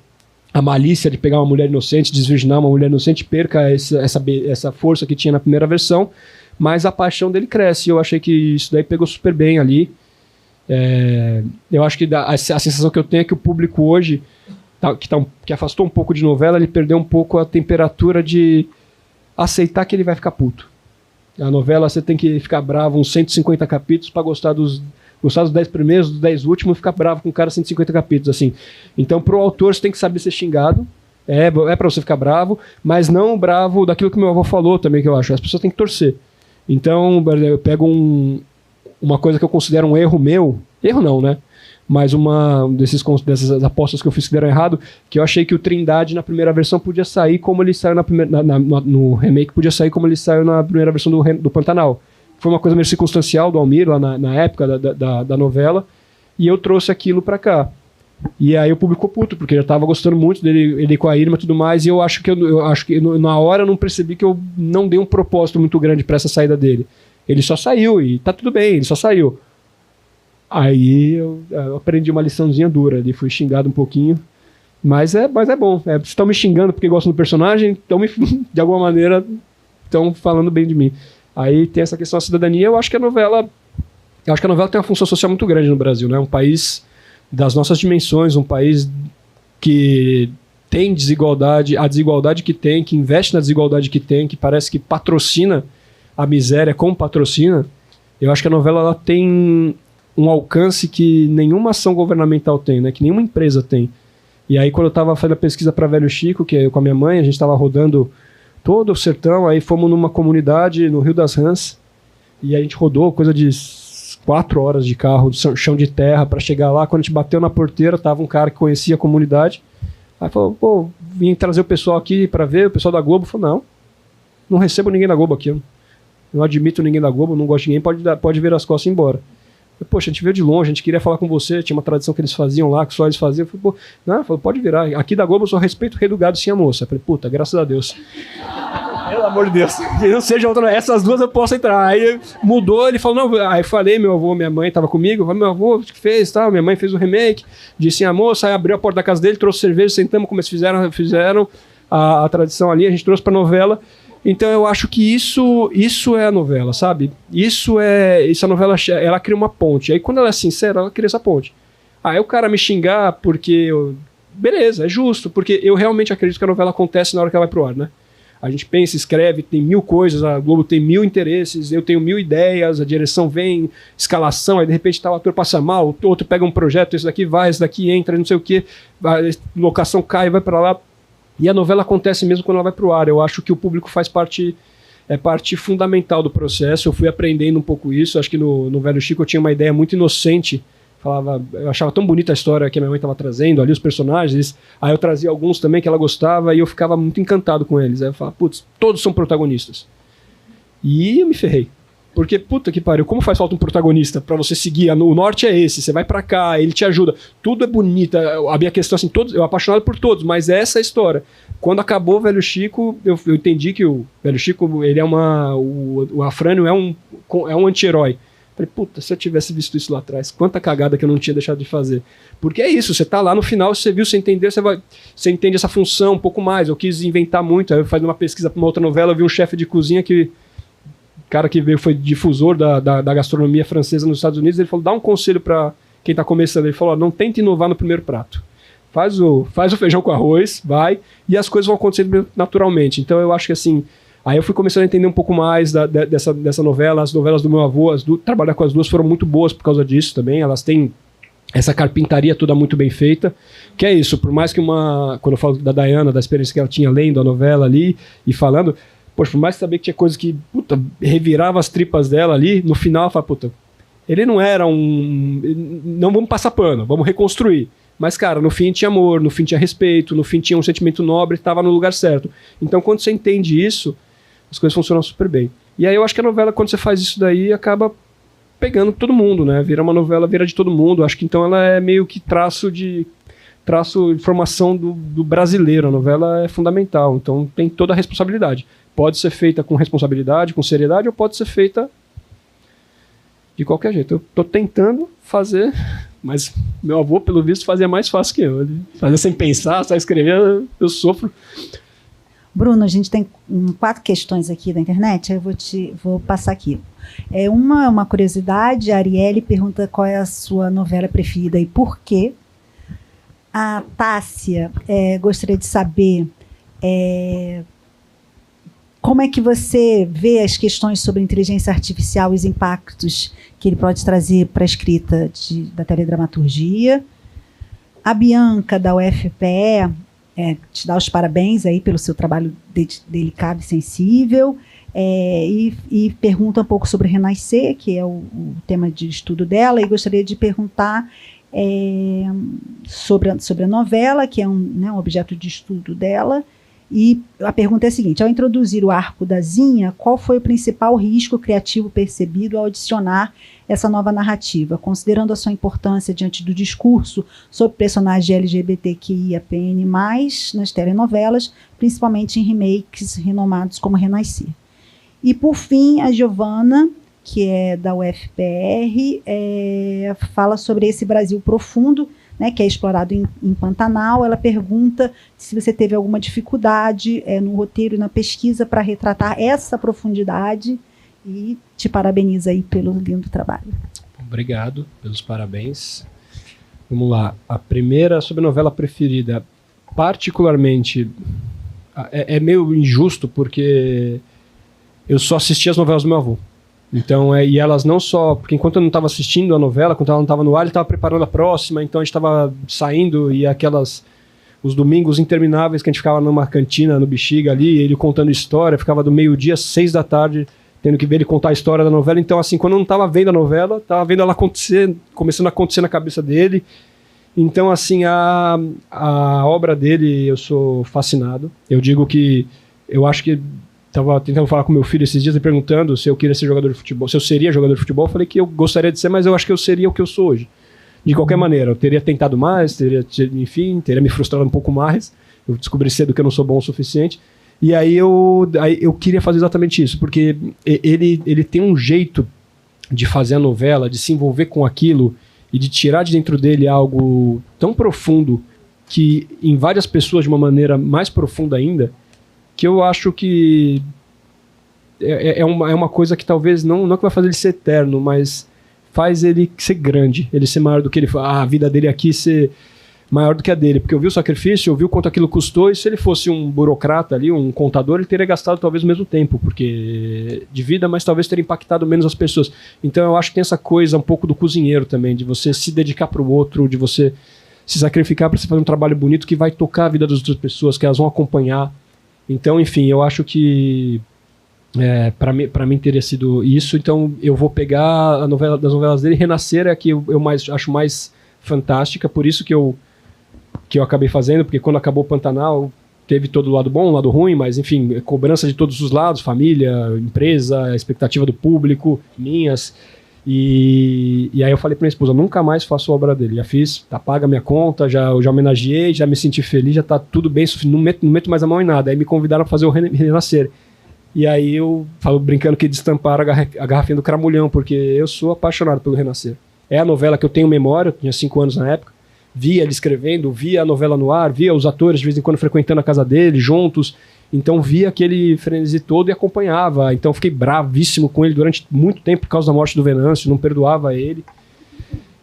malícia de pegar uma mulher inocente, desvirginar uma mulher inocente, perca essa força que tinha na primeira versão, mas a paixão dele cresce. Eu achei que isso daí pegou super bem ali. Eu acho que a sensação que eu tenho é que o público hoje, que afastou um pouco de novela, ele perdeu um pouco a temperatura de aceitar que ele vai ficar puto. A novela você tem que ficar bravo uns 150 capítulos para gostar dos 10 primeiros, dos 10 últimos, ficar bravo com o cara 150 capítulos, assim. Então, pro autor, você tem que saber ser xingado. É para você ficar bravo, mas não bravo daquilo que meu avô falou também, que eu acho. As pessoas têm que torcer. Então, eu pego uma coisa que eu considero um erro meu. Erro não, né? Mas dessas apostas que eu fiz que deram errado, que eu achei que o Trindade na primeira versão podia sair como ele saiu no remake, podia sair como ele saiu na primeira versão do Pantanal. Foi uma coisa meio circunstancial do Almir, lá na época da novela, e eu trouxe aquilo pra cá. E aí o público ficou puto, porque eu já tava gostando muito dele, ele com a Irma e tudo mais, e eu acho que na hora eu não percebi que eu não dei um propósito muito grande pra essa saída dele. Ele só saiu, e tá tudo bem, ele só saiu. Aí eu aprendi uma liçãozinha dura ali, fui xingado um pouquinho, mas é bom. Vocês estão me xingando porque gostam do personagem, de alguma maneira estão falando bem de mim. Aí tem essa questão da cidadania. Eu acho que a novela tem uma função social muito grande no Brasil, né? Um país das nossas dimensões, um país que tem desigualdade, a desigualdade que tem, que investe na desigualdade que tem, que parece que patrocina a miséria como patrocina. Eu acho que a novela ela tem um alcance que nenhuma ação governamental tem, né? Que nenhuma empresa tem. E aí quando eu estava fazendo a pesquisa para Velho Chico, que é com a minha mãe, a gente estava rodando todo o sertão, aí fomos numa comunidade no Rio das Rãs, e a gente rodou coisa de 4 horas de carro, chão de terra, para chegar lá. Quando a gente bateu na porteira, tava um cara que conhecia a comunidade, aí falou, pô, vim trazer o pessoal aqui para ver, o pessoal da Globo. Falou, não recebo ninguém da Globo aqui, eu não admito ninguém da Globo, não gosto de ninguém, pode virar as costas e ir embora. Poxa, a gente veio de longe, a gente queria falar com você, tinha uma tradição que eles faziam lá, que só eles faziam. Eu falei, pode virar. Aqui da Globo eu só respeito o Rei do Gado, sim, a moça. Eu falei, puta, graças a Deus. Pelo amor de Deus. Que não seja outra, essas duas eu posso entrar. Aí mudou, ele falou, não, aí falei, meu avô, minha mãe tava comigo, eu falei, meu avô, o que fez, tal, minha mãe fez o remake, disse sim, a moça, aí abriu a porta da casa dele, trouxe cerveja, sentamos, como eles fizeram a tradição ali, a gente trouxe pra novela. Então eu acho que isso é a novela, sabe? Isso a novela, ela cria uma ponte. Aí quando ela é sincera, ela cria essa ponte. Aí o cara me xingar porque... beleza, é justo, porque eu realmente acredito que a novela acontece na hora que ela vai pro ar, né? A gente pensa, escreve, tem 1000 coisas, a Globo tem 1000 interesses, eu tenho 1000 ideias, a direção vem, escalação, aí de repente o ator passa mal, o outro pega um projeto, esse daqui vai, esse daqui entra, não sei o quê, a locação cai, vai pra lá. E a novela acontece mesmo quando ela vai pro ar. Eu acho que o público faz parte fundamental do processo. Eu fui aprendendo um pouco isso. Acho que no Velho Chico eu tinha uma ideia muito inocente. Eu achava tão bonita a história que a minha mãe estava trazendo ali, os personagens. Aí eu trazia alguns também que ela gostava e eu ficava muito encantado com eles. Aí eu falava, putz, todos são protagonistas. E eu me ferrei. Porque, puta que pariu, como faz falta um protagonista pra você seguir? O norte é esse, você vai pra cá, ele te ajuda. Tudo é bonito. A minha questão, assim, eu apaixonado por todos, mas essa é a história. Quando acabou o Velho Chico, eu entendi que o Velho Chico, ele é o Afrânio é um anti-herói. Falei, puta, se eu tivesse visto isso lá atrás, quanta cagada que eu não tinha deixado de fazer. Porque é isso, você tá lá no final, você viu, você entendeu, você entende essa função um pouco mais. Eu quis inventar muito, aí eu fazendo uma pesquisa pra uma outra novela, eu vi um chefe de cozinha cara que veio, foi difusor da gastronomia francesa nos Estados Unidos, ele falou, dá um conselho para quem está começando. Ele falou, não tente inovar no primeiro prato. Faz o feijão com arroz, vai, e as coisas vão acontecendo naturalmente. Então eu acho que assim, aí eu fui começando a entender um pouco mais dessa novela. As novelas do meu avô, trabalhar com as duas foram muito boas por causa disso também. Elas têm essa carpintaria toda muito bem feita, que é isso, por mais que quando eu falo da Diana, da experiência que ela tinha lendo a novela ali e falando, poxa, por mais que saber que tinha coisa que, puta, revirava as tripas dela ali, no final ela fala, puta, ele não era não vamos passar pano, vamos reconstruir. Mas, cara, no fim tinha amor, no fim tinha respeito, no fim tinha um sentimento nobre, estava no lugar certo. Então, quando você entende isso, as coisas funcionam super bem. E aí eu acho que a novela, quando você faz isso daí, acaba pegando todo mundo, né? Vira uma novela, vira de todo mundo. Acho que então ela é meio que traço de formação do brasileiro. A novela é fundamental, então tem toda a responsabilidade. Pode ser feita com responsabilidade, com seriedade, ou pode ser feita de qualquer jeito. Eu tô tentando fazer, mas meu avô, pelo visto, fazia mais fácil que eu. Ele fazia sem pensar, só escrever, eu sofro. Bruno, a gente tem 4 questões aqui da internet, eu vou passar aqui. Uma curiosidade, a Arielle pergunta qual é a sua novela preferida e por quê. A Tássia gostaria de saber como é que você vê as questões sobre inteligência artificial e os impactos que ele pode trazer para a escrita da teledramaturgia? A Bianca, da UFPE, te dá os parabéns aí pelo seu trabalho delicado e sensível, e pergunta um pouco sobre Renascer, que é o tema de estudo dela, e gostaria de perguntar sobre a novela, que é um objeto de estudo dela. E a pergunta é a seguinte: ao introduzir o arco da Zinha, qual foi o principal risco criativo percebido ao adicionar essa nova narrativa, considerando a sua importância diante do discurso sobre personagens LGBTQIAPN+, nas telenovelas, principalmente em remakes renomados como Renascer? E, por fim, a Giovana, que é da UFPR, fala sobre esse Brasil profundo, né, que é explorado em Pantanal. Ela pergunta se você teve alguma dificuldade no roteiro e na pesquisa para retratar essa profundidade, e te parabeniza aí pelo lindo trabalho. Obrigado pelos parabéns. Vamos lá. A primeira sobre a novela preferida. Particularmente, é meio injusto, porque eu só assisti as novelas do meu avô. Então, e elas não só... Porque enquanto eu não estava assistindo a novela, quando ela não estava no ar, ele estava preparando a próxima, então a gente estava saindo, e os domingos intermináveis que a gente ficava numa cantina, no Bexiga ali, ele contando história, ficava do meio-dia às 6 da tarde, tendo que ver ele contar a história da novela. Então, assim, quando eu não estava vendo a novela, estava vendo ela acontecer, começando a acontecer na cabeça dele. Então, assim, a obra dele, eu sou fascinado. Eu digo que eu acho que... Estava tentando falar com meu filho esses dias e perguntando se eu queria ser jogador de futebol, se eu seria jogador de futebol. Eu falei que eu gostaria de ser, mas eu acho que eu seria o que eu sou hoje. De qualquer maneira, eu teria tentado mais, teria me frustrado um pouco mais. Eu descobri cedo que eu não sou bom o suficiente. E aí eu queria fazer exatamente isso, porque ele tem um jeito de fazer a novela, de se envolver com aquilo e de tirar de dentro dele algo tão profundo que em várias pessoas de uma maneira mais profunda ainda, que eu acho que é uma coisa que talvez não que vai fazer ele ser eterno, mas faz ele ser grande, ele ser maior do que ele foi. A vida dele aqui ser maior do que a dele, porque eu vi o sacrifício, eu vi o quanto aquilo custou, e se ele fosse um burocrata ali, um contador, ele teria gastado talvez o mesmo tempo, porque de vida, mas talvez teria impactado menos as pessoas. Então eu acho que tem essa coisa um pouco do cozinheiro também, de você se dedicar para o outro, de você se sacrificar para você fazer um trabalho bonito que vai tocar a vida das outras pessoas, que elas vão acompanhar. Então, enfim, eu acho que para mim teria sido isso. Então eu vou pegar a novela das novelas dele. Renascer é a que eu acho mais fantástica, por isso que eu acabei fazendo, porque quando acabou o Pantanal teve todo o lado bom, o lado ruim, mas enfim, cobrança de todos os lados, família, empresa, expectativa do público, minhas. E aí eu falei pra minha esposa, nunca mais faço obra dele. Já fiz, tá paga a minha conta, já homenageei, já me senti feliz, já tá tudo bem, não meto mais a mão em nada. Aí me convidaram a fazer o Renascer. E aí eu falo brincando que destamparam a garrafinha do Cramulhão, porque eu sou apaixonado pelo Renascer. É a novela que eu tenho memória, eu tinha 5 anos na época, via ele escrevendo, via a novela no ar, via os atores de vez em quando frequentando a casa dele, juntos. Então via aquele frenesi todo e acompanhava. Então fiquei bravíssimo com ele durante muito tempo por causa da morte do Venâncio, não perdoava ele.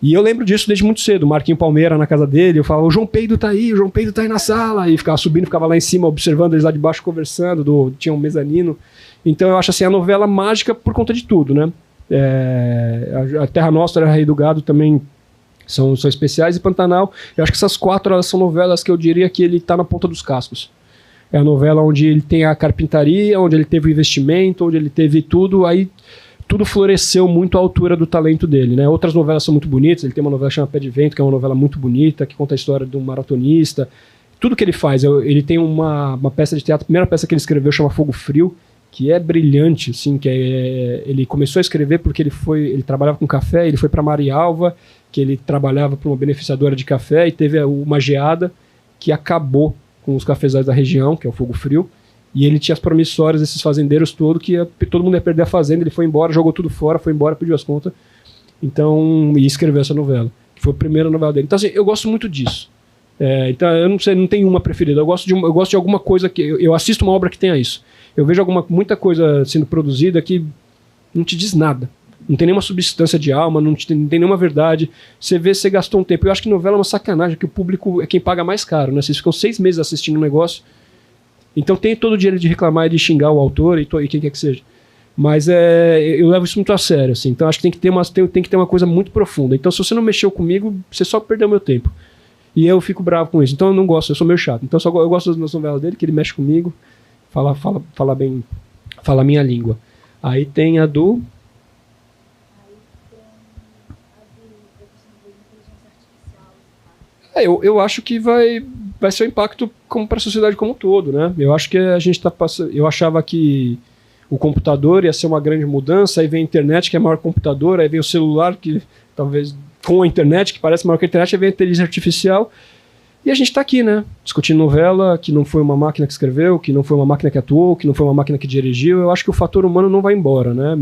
E eu lembro disso desde muito cedo. O Marquinho Palmeira na casa dele, eu falava, o João Peido tá aí na sala. E ficava subindo, ficava lá em cima observando eles lá de baixo conversando, tinha um mezanino. Então eu acho assim a novela mágica por conta de tudo, né? A Terra Nostra e a Rei do Gado também são especiais, e Pantanal, eu acho que essas 4 elas são novelas que eu diria que ele tá na ponta dos cascos. É a novela onde ele tem a carpintaria, onde ele teve o investimento, onde ele teve tudo, aí tudo floresceu muito à altura do talento dele, né? Outras novelas são muito bonitas, ele tem uma novela chamada Pé de Vento, que é uma novela muito bonita, que conta a história de um maratonista. Tudo que ele faz, ele tem uma peça de teatro, a primeira peça que ele escreveu chama Fogo Frio, que é brilhante, assim, ele começou a escrever porque ele trabalhava com café, ele foi para Marialva, que ele trabalhava para uma beneficiadora de café, e teve uma geada que acabou com os cafezais da região, que é o Fogo Frio, e ele tinha as promissórias desses fazendeiros todos, que todo mundo ia perder a fazenda, ele foi embora, jogou tudo fora, foi embora, pediu as contas, e escreveu essa novela, que foi a primeira novela dele. Então, assim, eu gosto muito disso. Então, eu não sei, não tenho uma preferida, eu gosto de alguma coisa que... Eu assisto uma obra que tenha isso. Eu vejo muita coisa sendo produzida que não te diz nada. Não tem nenhuma substância de alma, não tem nenhuma verdade. Você vê, você gastou um tempo. Eu acho que novela é uma sacanagem, que o público é quem paga mais caro, né? Vocês ficam 6 meses assistindo um negócio Então tem todo o direito de reclamar e de xingar o autor e quem quer que seja. Mas eu levo isso muito a sério, assim. Então acho que tem que ter uma coisa muito profunda. Então se você não mexeu comigo, você só perdeu meu tempo. E eu fico bravo com isso. Então eu não gosto, eu sou meio chato. Então eu gosto das novelas dele, que ele mexe comigo, fala bem, fala a minha língua. Aí tem a do... Eu acho que vai ser um impacto para a sociedade como um todo, né? Eu acho que a gente está passando... Eu achava que o computador ia ser uma grande mudança, aí vem a internet, que é maior que o computador, aí vem o celular, que talvez com a internet, que parece maior que a internet, aí vem a inteligência artificial, e a gente está aqui, né? Discutindo novela, que não foi uma máquina que escreveu, que não foi uma máquina que atuou, que não foi uma máquina que dirigiu. Eu acho que o fator humano não vai embora, né?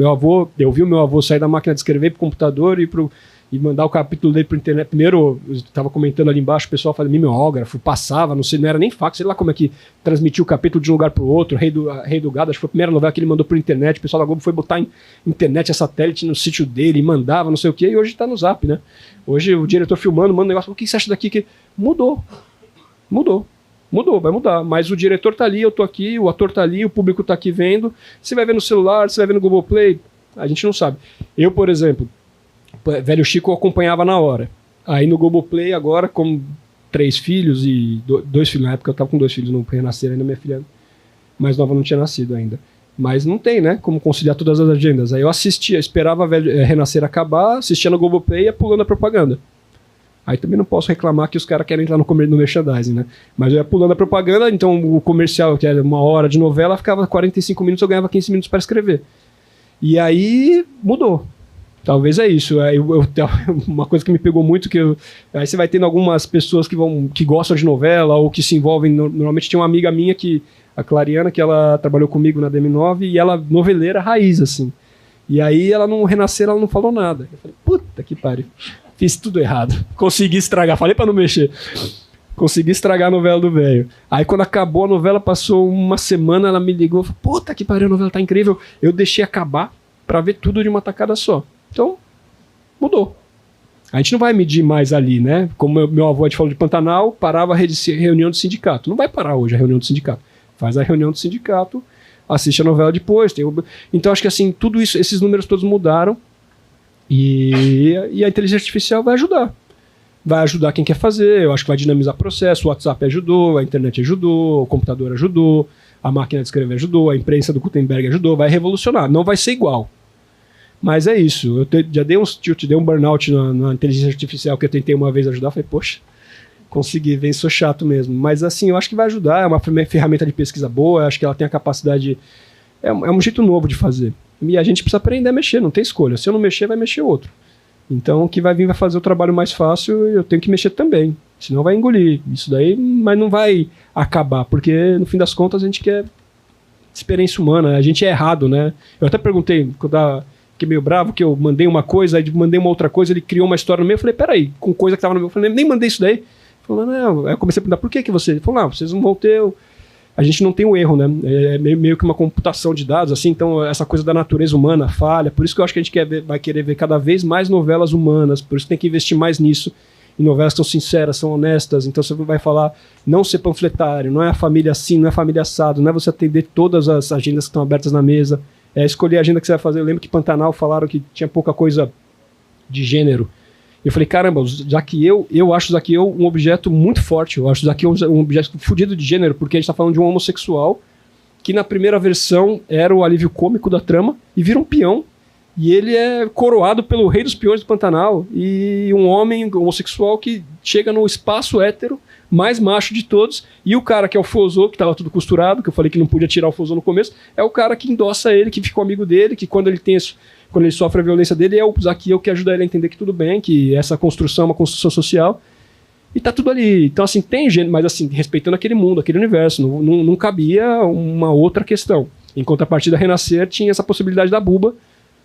Eu vi o meu avô sair da máquina de escrever para o computador e mandar o capítulo dele para internet. Primeiro, eu estava comentando ali embaixo, o pessoal fazia mimeógrafo, passava, não sei, não era nem fax, sei lá como é que transmitia o capítulo de um lugar para o outro. Rei do Gado, acho que foi a primeira novela que ele mandou por internet. O pessoal da Globo foi botar em internet a satélite no sítio dele e mandava, não sei o quê, e hoje está no Zap, né? Hoje o diretor filmando, manda um negócio, o que você acha daqui? Que mudou, vai mudar. Mas o diretor tá ali, eu tô aqui, o ator tá ali, o público tá aqui vendo. Você vai ver no celular, você vai ver no Globoplay, a gente não sabe. Eu, por exemplo, Velho Chico eu acompanhava na hora. Aí no Globoplay agora, com 3 filhos e 2 filhos, na época eu tava com 2 filhos, não renasceram ainda, minha filha mais nova não tinha nascido ainda. Mas não tem, né, como conciliar todas as agendas. Aí eu assistia, esperava Renascer acabar, assistia no Globoplay e ia pulando a propaganda. Aí também não posso reclamar que os caras querem entrar no merchandising, né? Mas eu ia pulando a propaganda, então o comercial, que era 1 hora de novela, ficava 45 minutos, eu ganhava 15 minutos para escrever. E aí mudou. Talvez é isso. Uma coisa que me pegou muito, aí você vai tendo algumas pessoas que gostam de novela ou que se envolvem. Normalmente tinha uma amiga minha, a Clariana, que ela trabalhou comigo na DM9, e ela noveleira raiz, assim. E aí ela no Renascer, ela não falou nada. Eu falei, puta que pariu. Fiz tudo errado. Consegui estragar. Falei pra não mexer. Consegui estragar a novela do velho. Aí quando acabou a novela, passou uma semana, ela me ligou. Falei, puta que pariu, a novela tá incrível. Eu deixei acabar pra ver tudo de uma tacada só. Então, mudou. A gente não vai medir mais ali, né? Como meu avô falou de Pantanal, parava a reunião do sindicato. Não vai parar hoje a reunião do sindicato. Faz a reunião do sindicato, assiste a novela depois. Então, acho que assim, tudo isso, esses números todos mudaram. E a inteligência artificial vai ajudar. Vai ajudar quem quer fazer, eu acho que vai dinamizar o processo. O WhatsApp ajudou, a internet ajudou, o computador ajudou, a máquina de escrever ajudou, a imprensa do Gutenberg ajudou, vai revolucionar. Não vai ser igual. Mas é isso. Eu já dei um burnout na inteligência artificial que eu tentei uma vez ajudar. Falei, poxa, consegui, sou chato mesmo. Mas assim, eu acho que vai ajudar. É uma ferramenta de pesquisa boa, eu acho que ela tem a capacidade. É um jeito novo de fazer. E a gente precisa aprender a mexer, não tem escolha. Se eu não mexer, vai mexer outro. Então, o que vai vir vai fazer o trabalho mais fácil, eu tenho que mexer também. Senão vai engolir isso daí, mas não vai acabar, porque no fim das contas a gente quer experiência humana, a gente é errado, né? Eu até perguntei, fiquei meio bravo, que eu mandei uma coisa, aí mandei uma outra coisa, ele criou uma história no meio, eu falei, peraí, com coisa que tava no meio, eu falei, nem mandei isso daí. Ele falou, não, aí eu comecei a perguntar, por que você? Ele falou, não, vocês não vão ter... A gente não tem o erro, né? É meio que uma computação de dados, assim, então essa coisa da natureza humana falha, por isso que eu acho que a gente vai querer ver cada vez mais novelas humanas, por isso tem que investir mais nisso, em novelas que são sinceras, são honestas, então você vai falar, não ser panfletário, não é a família assim, não é a família assado, não é você atender todas as agendas que estão abertas na mesa, é escolher a agenda que você vai fazer. Eu lembro que Pantanal falaram que tinha pouca coisa de gênero. Eu falei, caramba, eu acho o Zaqueu um objeto muito forte. Eu acho o Zaqueu um objeto fudido de gênero, porque a gente está falando de um homossexual que na primeira versão era o alívio cômico da trama e vira um peão. E ele é coroado pelo rei dos peões do Pantanal. E um homem homossexual que chega no espaço hétero, mais macho de todos. E o cara que é o Fozô, que estava tudo costurado, que eu falei que não podia tirar o Fozô no começo, é o cara que endossa ele, que ficou amigo dele, que quando ele sofre a violência dele, é o Zaqueu que ajuda ele a entender que tudo bem, que essa construção é uma construção social. E tá tudo ali. Então, assim, tem gente, mas assim, respeitando aquele mundo, aquele universo. Não cabia uma outra questão. Em contrapartida, Renascer tinha essa possibilidade da Buba.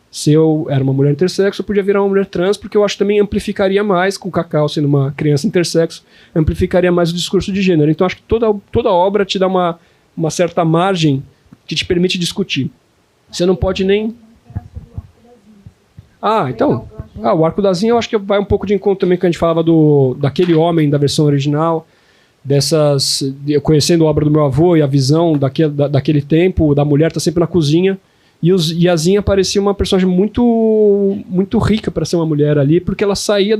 Se eu era uma mulher intersexo, eu podia virar uma mulher trans, porque eu acho que também amplificaria mais, com o Cacau sendo uma criança intersexo, amplificaria mais o discurso de gênero. Então, acho que toda obra te dá uma certa margem que te permite discutir. Você não pode nem... então... o Arco da Zinha eu acho que vai um pouco de encontro também que a gente falava daquele homem da versão original. conhecendo a obra do meu avô e a visão daquele tempo, da mulher tá sempre na cozinha. E a Zinha parecia uma personagem muito, muito rica para ser uma mulher ali, porque ela saía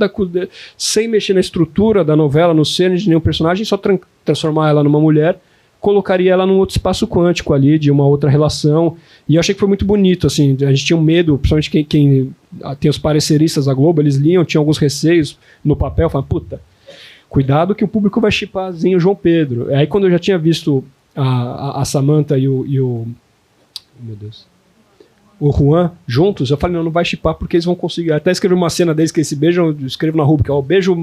sem mexer na estrutura da novela, no cerne de nenhum personagem, só transformar ela numa mulher, colocaria ela num outro espaço quântico ali, de uma outra relação. E eu achei que foi muito bonito, assim, a gente tinha um medo, principalmente quem tem os pareceristas da Globo, eles liam, tinham alguns receios no papel, falavam, puta, cuidado que o público vai chipar a Zinha e o João Pedro. Aí quando eu já tinha visto a Samantha e o meu Deus, o Juan juntos, eu falei, não vai chipar porque eles vão conseguir. Até escrevi uma cena deles que eles se beijam, eu escrevo na rubrica, é o beijo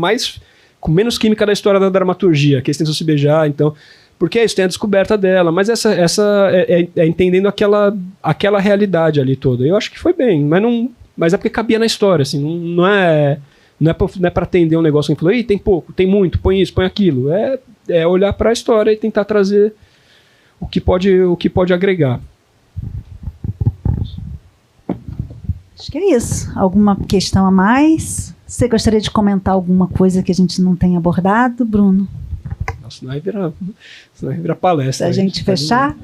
com menos química da história da dramaturgia, que eles tentam se beijar, então, porque é isso, tem a descoberta dela, mas essa é entendendo aquela realidade ali toda. Eu acho que foi bem, mas é porque cabia na história, assim, não é para atender um negócio que a gente falou, tem pouco, tem muito, põe isso, põe aquilo. É olhar para a história e tentar trazer o que pode agregar. Acho que é isso. Alguma questão a mais? Você gostaria de comentar alguma coisa que a gente não tenha abordado, Bruno? Nossa, senão vai virar palestra. Pra gente fechar?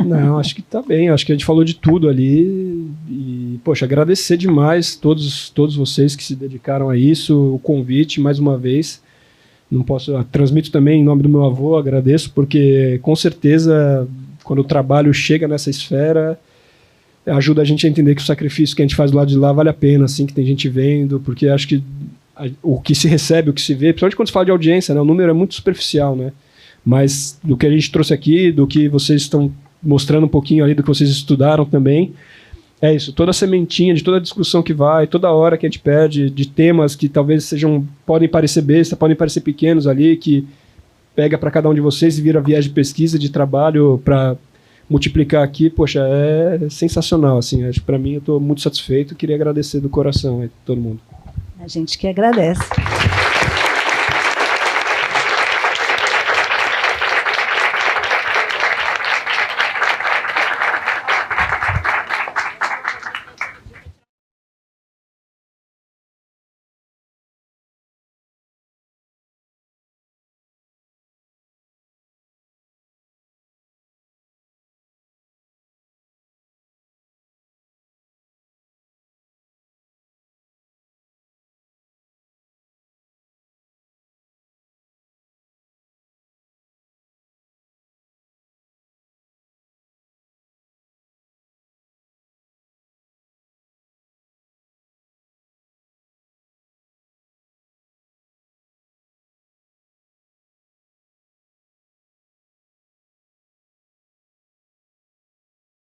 Não, acho que tá bem. Acho que a gente falou de tudo ali. E, poxa, agradecer demais todos vocês que se dedicaram a isso, o convite, mais uma vez. Transmito também em nome do meu avô, agradeço, porque com certeza, quando o trabalho chega nessa esfera, ajuda a gente a entender que o sacrifício que a gente faz do lado de lá vale a pena, assim, que tem gente vendo, porque acho que o que se recebe, o que se vê, principalmente quando se fala de audiência, né, o número é muito superficial, né? Mas do que a gente trouxe aqui, do que vocês estão mostrando um pouquinho ali, do que vocês estudaram também, é isso, toda a sementinha de toda a discussão que vai, toda hora que a gente pede, de temas que talvez podem parecer besta, podem parecer pequenos ali, que pega para cada um de vocês e vira viés de pesquisa, de trabalho para multiplicar aqui, poxa, é sensacional, assim, para mim eu estou muito satisfeito, queria agradecer do coração a todo mundo. A gente que agradece.